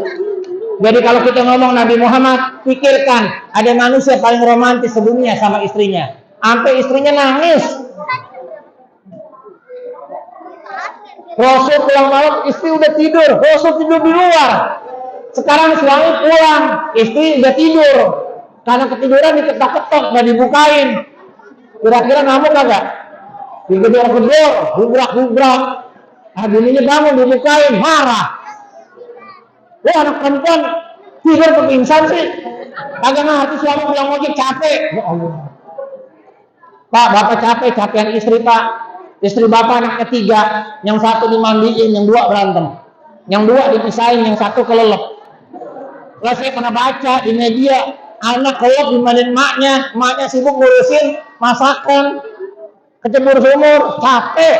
Jadi kalau kita ngomong Nabi Muhammad, pikirkan ada manusia paling romantis sedunia sama istrinya. Sampai istrinya nangis. Rasul pulang malam, istri udah tidur. Rasul tidur di luar. Sekarang suami pulang, istri udah tidur. Karena ketiduran diketok-ketok, nggak dibukain. Kira-kira ngamuk kagak? Digedor-gedor, gubrak-gubrak. Nah, bininya bangun, dibukain, marah. Anak perempuan tidur kepingsan sih. Kagak ngerti suami pulang ojek capek. Ya Allah. Pak, bapak capek, capean istri pak. Istri bapak anak ketiga, yang satu dimandiin, yang dua berantem. Yang dua dipisahin, yang satu kelelep. Lah saya pernah baca di media, anak kelelep dimandiin maknya sibuk ngurusin masakan, kecebur sumur, capek.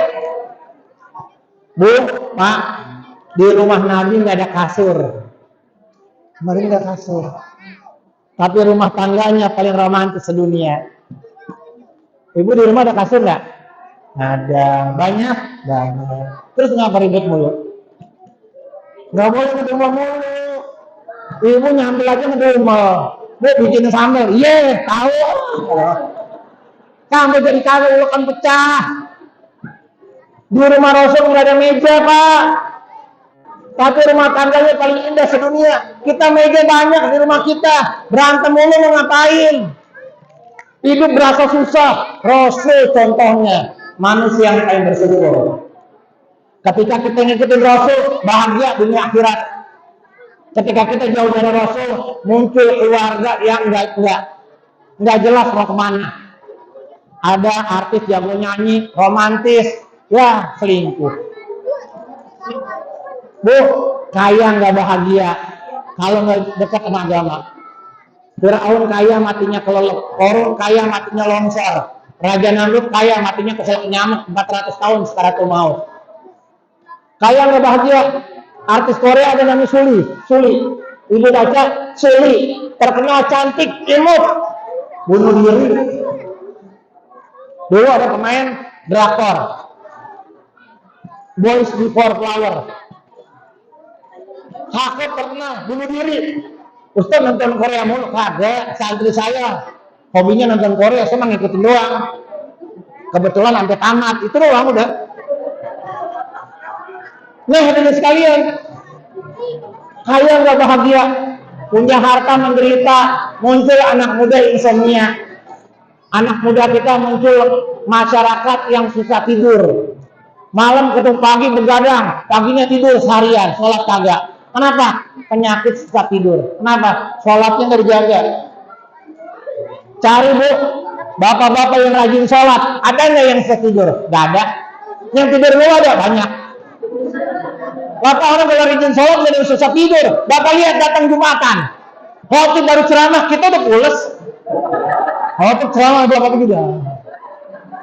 Bu, Pak, di rumah Nabi nggak ada kasur. Kemarin nggak kasur. Tapi rumah tangganya paling romantis sedunia. Ibu di rumah ada kasur nggak? Ada. Banyak. Terus ngapa ribet mulu? Nggak boleh ngedumel mulu. Ibu nyambil aja ngedumel. Bu bikin sambal. Iya, tahu. Sampai jadi kagak ulekan pecah. Di rumah Rasul nggak ada meja, Pak. Tapi rumah tangganya paling indah sedunia. Kita meja banyak di rumah kita. Berantem mulu mau ngapain? Hidup berasa susah. Rasul contohnya. Manusia yang paling bersyukur. Ketika kita ngikutin Rasul, bahagia dunia akhirat. Ketika kita jauh dari Rasul, muncul keluarga yang nggak jelas mau kemana. Ada artis jago nyanyi, romantis, ya selingkuh. Bu, kaya nggak bahagia kalau nggak dekat sama agama. Fir'aun kaya matinya kelelep, Korun kaya matinya longsor. Raja Namrud kaya matinya keselak nyamuk 400 tahun sekarang tuh mau. Kaya nggak bahagia. Artis Korea ada namanya Suli. Ibu baca Suli, terkenal cantik, imut, bunuh diri. Dulu ada pemain drakor, Boys Before Flower. Cakep terkenal, bunuh diri. Ustaz nonton Korea mulu, kagak. Santri saya hobinya nonton Korea, saya mah ngikutin doang. Kebetulan sampai tamat, itu doang udah. Nah, hadirin sekalian, kaya nggak bahagia, punya harta menderita, muncul anak muda insomnia. Anak muda kita muncul masyarakat yang susah tidur. Malam ketemu pagi begadang, paginya tidur seharian, sholat kagak. Kenapa? Penyakit susah tidur. Kenapa? Sholatnya nggak dijaga. Cari bu, bapak-bapak yang rajin sholat, ada nggak yang susah tidur? Nggak ada. Yang tidur lu ada banyak. Bapak orang kalau rajin sholat jadi susah tidur. Bapak lihat datang Jumatan, khotib baru ceramah, kita udah pules. Khotib ceramah bapak juga.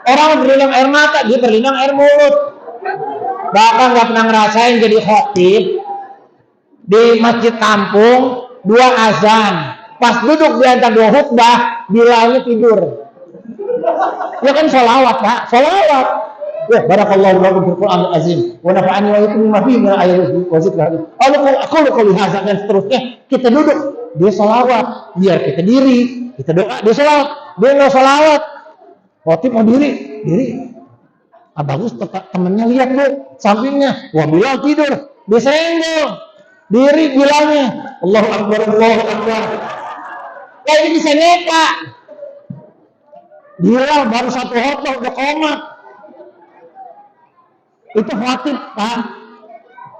Orang berlinang air mata, dia berlinang air mulut. Bapak nggak pernah ngerasain jadi khotib di masjid kampung 2 azan. Pas duduk di antara 2 khutbah, bilalnya tidur. Ya kan sholawat Pak, sholawat. Ya barakallahu lakum fil Qur'anil azim wa nafa'ani wa iyyakum bima fihi min ayatin wa dzikrin. Aku lihat dan seterusnya kita duduk, dia sholawat, biar kita diri, kita doa, dia sholawat, dia nggak sholawat. Khotib mau diri. Ah, bagus temennya lihat bu, sampingnya, wah Bilal tidur, dia senggol, diri Bilalnya, Allahu Akbar. Ya ini bisa neka. Bilal baru 1 khutbah udah koma. Itu khotib Pak,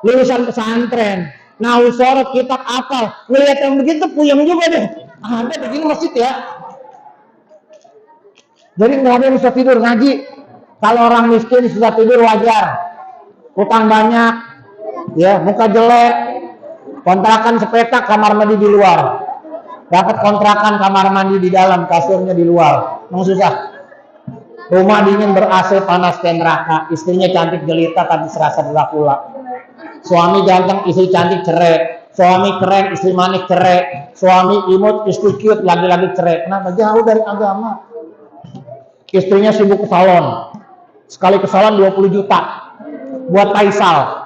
lulusan pesantren, nahu sorot, kitab apal, ngelihat yang begitu puyeng juga deh. Ada begini masjid ya. Jadi nggak ada yang bisa tidur ngaji. Kalau orang miskin susah tidur wajar. Utang banyak, ya muka jelek, kontrakan sepetak, kamar mandi di luar. Dapat kontrakan kamar mandi di dalam, kasurnya di luar. Memang susah. Rumah dingin ber-AC, panas kayak neraka. Istrinya cantik jelita tapi serasa Dracula. Suami ganteng, istri cantik cerai. Suami keren, istri manis cerai. Suami imut, istri cute, lagi-lagi cerai. Kenapa? Jauh dari agama. Istrinya sibuk ke salon. Sekali ke salon 20 juta buat Faisal.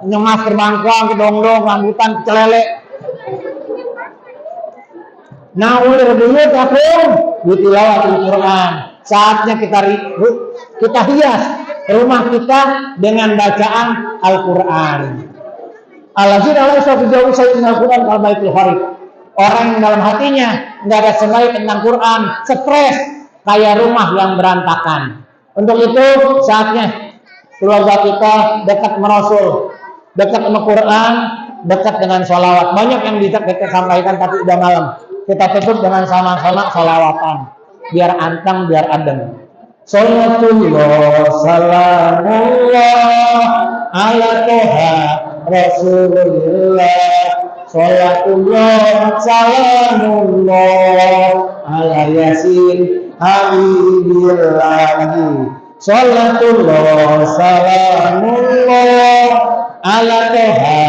nyemas kerbangkuang, kedongdong, rambutan, celele. Nawir buyut akhir bitilawatil Quran. Saatnya kita hias rumah kita dengan bacaan Al-Quran. Allazina laysa fi jawfi shay'in minal Quran kal baitil kharib. Orang yang dalam hatinya enggak ada semai tentang Quran, stres kayak rumah yang berantakan. Untuk itu saatnya keluarga kita dekat sama Rasul, dekat sama Quran, dekat dengan sholawat. Banyak yang bisa kita sampaikan tapi udah malam. Kita tutup dengan sama-sama sholawatan. Biar anteng, biar adem. Salatullah, salamullah, ala toha Rasulullah. Salatullah, salamullah, ala yasin habibillahi. Salatullah, salamullah, ala toha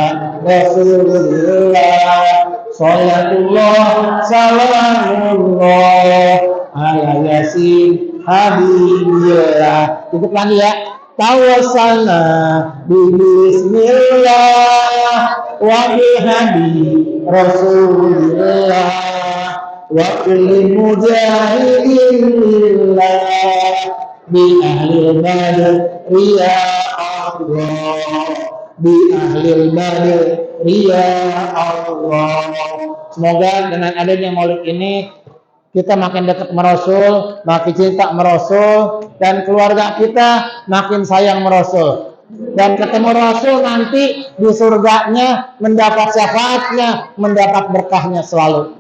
Rasulullah. Salatullah, salamullah, ala yasin habibillah. Cukup lagi ya. Tawassalna bismillah wa bihamdi Rasulillah wa kulli mujahidin lillah bi ahlil badri ya Allah, bi ahlil badri ya Allah. Semoga dengan adanya maulid ini kita makin dekat sama Rasul, makin cinta sama Rasul, dan keluarga kita makin sayang sama Rasul. Dan ketemu Rasul nanti di surganya mendapat syafaatnya, mendapat berkahnya selalu.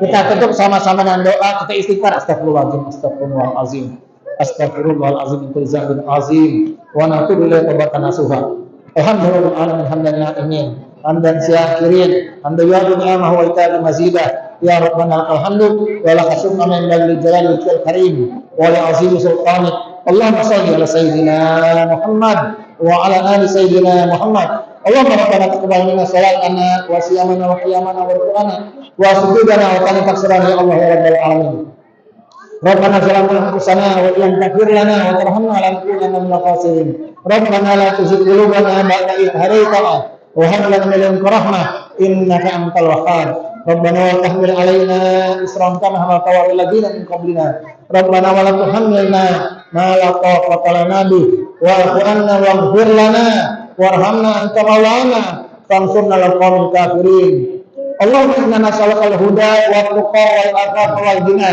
Kita tutup sama-sama dengan doa, kita istighfar. Astagfirullahaladzim, astagfirullahaladzim, astagfirullahaladzim, intizabun azim, wa natubu ilaihi taubatan nasuha. Alhamdulillah, alhamdulillah, amin. Hamdan syakirin, hamdan yu'adun ni'amah wa ita'a mazidah. Ya Rabbana lakal hamdu wa lakal syukru min dalil jalali wal karim wa li azimi sultanik. Allahumma shalli ala sayyidina Muhammad wa ala ali sayyidina Muhammad. Allahumma rabbana taqabbal minna salatana wa siyamana wa qiyamana wa ruku'ana wa sujudana wa qana taksirana ya Allah ya rabbal alamin. Rabbana zalamna anfusana wa in taghfir lana wa tarhamna lanakunanna minal khasirin. Rabbana la tuzigh qulubana ba'da idh hadaytana wa hab lana min ladunka rahmah innaka antal wahhab. Rabbana wa tahmil alaina isran kama hamalta ala alladziina min qablina. Rabbana wa la tuhammilna ma la taqata lana bihi wa'fu 'anna waghfir lana warhamna anta maulana fansurna 'alal qaumil kafirin. Allahumma inna nas'aluka al-huda wa tuqa wal afafa wal ghina.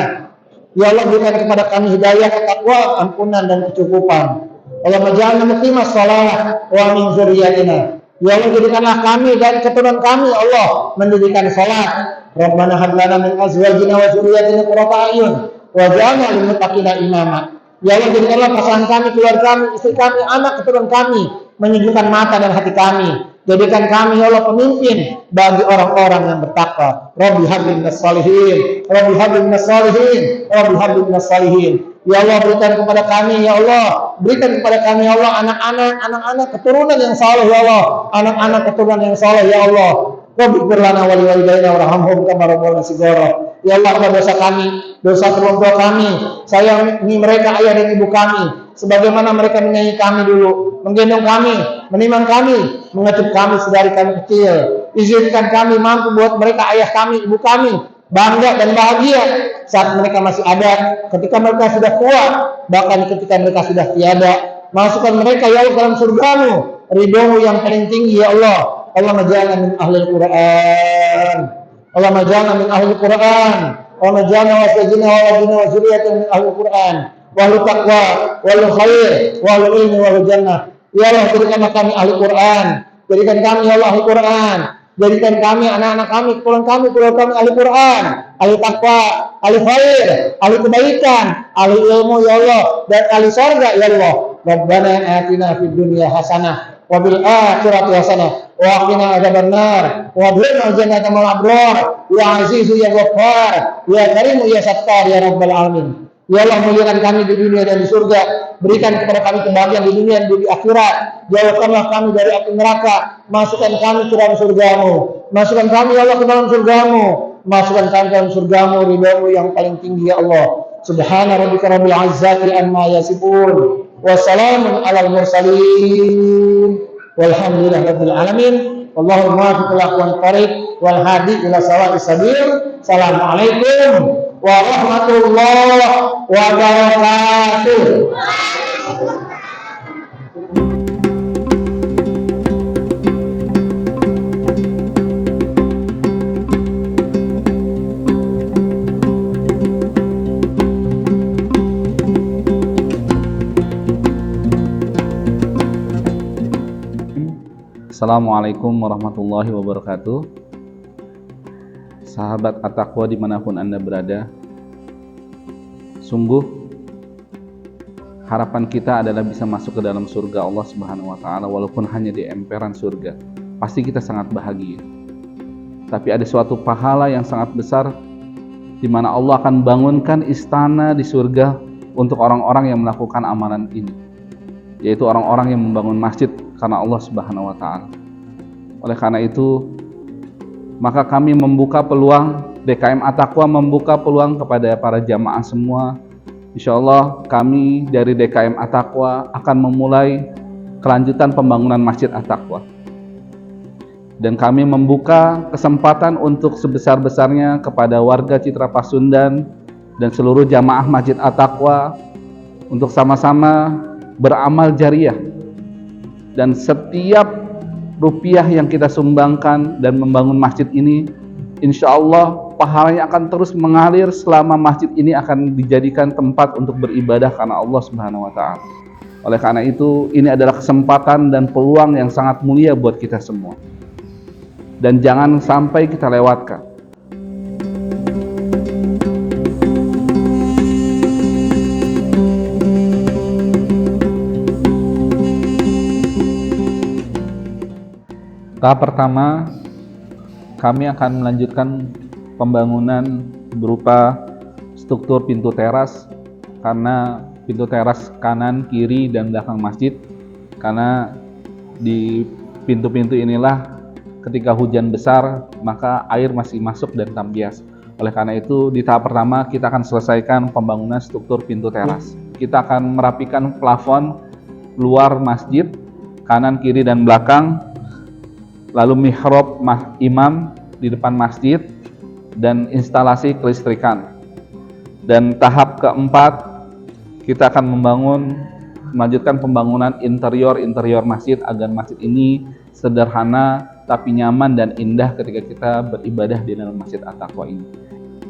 Ya Allah, berikan kepada kami hidayah, ketakwaan, ampunan dan kecukupan. Allahumma ja'alna muqimas shalah wa min dzurriyyatina. Ya Allah, jadikanlah kami dan keturunan kami Allah mendirikan salat. Rabbana hab lana min azwajina wa dzurriyyatina qurrata a'yun waj'alna lil muttaqina imama. Ya Allah, jadikanlah pasangan kami, keluarga kami, istri kami, anak keturunan kami menyejukkan mata dan hati kami. Jadikan kami ya Allah pemimpin bagi orang-orang yang bertakwa. Rabbi habli minas salihin, Rabbi habli minas salihin, Rabbi habli minas salihin. Ya Allah, berikan kepada kami ya Allah, berikan kepada kami ya Allah anak-anak keturunan yang saleh ya Allah, anak-anak keturunan yang saleh ya Allah. Rabbi ighfir lana wa liwalidayna warhamhum kama rabbayana shighara. Ya Allah, ampuni dosa kami, dosa orang tua kami, sayangi mereka ayah dan ibu kami sebagaimana mereka menyayangi kami dulu, menggendong kami, menimang kami, mengecup kami sedari kami kecil. Izinkan kami mampu buat mereka ayah kami, ibu kami bangga dan bahagia saat mereka masih ada, ketika mereka sudah tua, bahkan ketika mereka sudah tiada. Masukkan mereka ya Allah dalam surgamu, ridhomu yang paling tinggi ya Allah. Allahumma ja'alna min ahlil Qur'an, Allahumma ja'alna min ahlil Qur'an, Allahumma ja'alna wa sajina wa wajina wa zuriyatin min ahlil Qur'an wa ahli taqwa wa ahli khair wa ahli ilmi wa ahli jannah. Ya Allah, jadikanlah kami ahli Qur'an, jadikan kami ya Allah ahli Qur'an, jadikan kami anak-anak kami, keluarga kami ahli Qur'an, ahli taqwa, ahli khair, ahli kebaikan, ahli ilmu ya Allah, dan ahli surga ya Allah. Rabbana atina fid dunya hasanah wa bil akhirati hasanah wa qina adzabannar wa adkhilna jannata ma'al abrar ya azizu ya ghaffar ya karimu ya sattar ya rabbal alamin. Ya Allah, muliakan kami di dunia dan di surga, berikan kepada kami kebahagiaan di dunia dan di akhirat. Jauhkanlah kami dari api neraka, masukkan kami ke dalam surgamu, masukkan kami ya Allah ke dalam surgamu, masukkan kami ke dalam surgamu, ridhamu yang paling tinggi ya Allah. Subhana rabbika rabbil izzati amma yasifun wa salamun alal mursalin Walhamdulillahirabbil alamin. Wallahul muwaffiq ila aqwamit thoriq wal hadi ila shawa'is sabil. Assalamualaikum warahmatullahi wabarakatuh. Assalamualaikum warahmatullahi wabarakatuh. Sahabat At-Taqwa dimanapun Anda berada, sungguh harapan kita adalah bisa masuk ke dalam surga Allah Subhanahu wa Ta'ala, walaupun hanya di emperan surga. Pasti kita sangat bahagia. Tapi ada suatu pahala yang sangat besar di mana Allah akan bangunkan istana di surga untuk orang-orang yang melakukan amalan ini, yaitu orang-orang yang membangun masjid karena Allah Subhanahu wa Ta'ala. Oleh karena itu, maka kami membuka peluang, DKM At-Taqwa membuka peluang kepada para jamaah semua. Insyaallah kami dari DKM At-Taqwa akan memulai kelanjutan pembangunan Masjid At-Taqwa. Dan kami membuka kesempatan untuk sebesar-besarnya kepada warga Citra Pasundan dan seluruh jamaah Masjid At-Taqwa untuk sama-sama beramal jariah. Dan setiap rupiah yang kita sumbangkan dan membangun masjid ini, insya Allah pahalanya akan terus mengalir selama masjid ini akan dijadikan tempat untuk beribadah karena Allah Subhanahu wa Ta'ala. Oleh karena itu, ini adalah kesempatan dan peluang yang sangat mulia buat kita semua. Dan jangan sampai kita lewatkan. Tahap pertama, kami akan melanjutkan pembangunan berupa struktur pintu teras, karena pintu teras kanan, kiri, dan belakang masjid, karena di pintu-pintu inilah ketika hujan besar maka air masih masuk dan tambias. Oleh karena itu, di tahap pertama kita akan selesaikan pembangunan struktur pintu teras. Kita akan merapikan plafon luar masjid, kanan, kiri, dan belakang, lalu mihrab imam di depan masjid, dan instalasi kelistrikan. Dan tahap keempat, kita akan melanjutkan pembangunan interior masjid agar masjid ini sederhana tapi nyaman dan indah ketika kita beribadah di dalam Masjid At-Taqwa ini.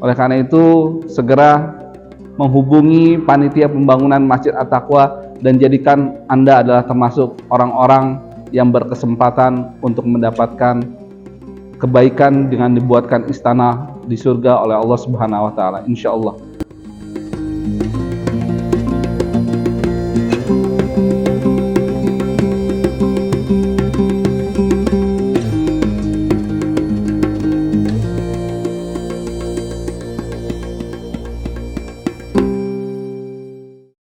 Oleh karena itu, segera menghubungi panitia pembangunan Masjid At-Taqwa dan jadikan Anda adalah termasuk orang-orang yang berkesempatan untuk mendapatkan kebaikan dengan dibuatkan istana di surga oleh Allah Subhanahu wa Ta'ala, insya Allah.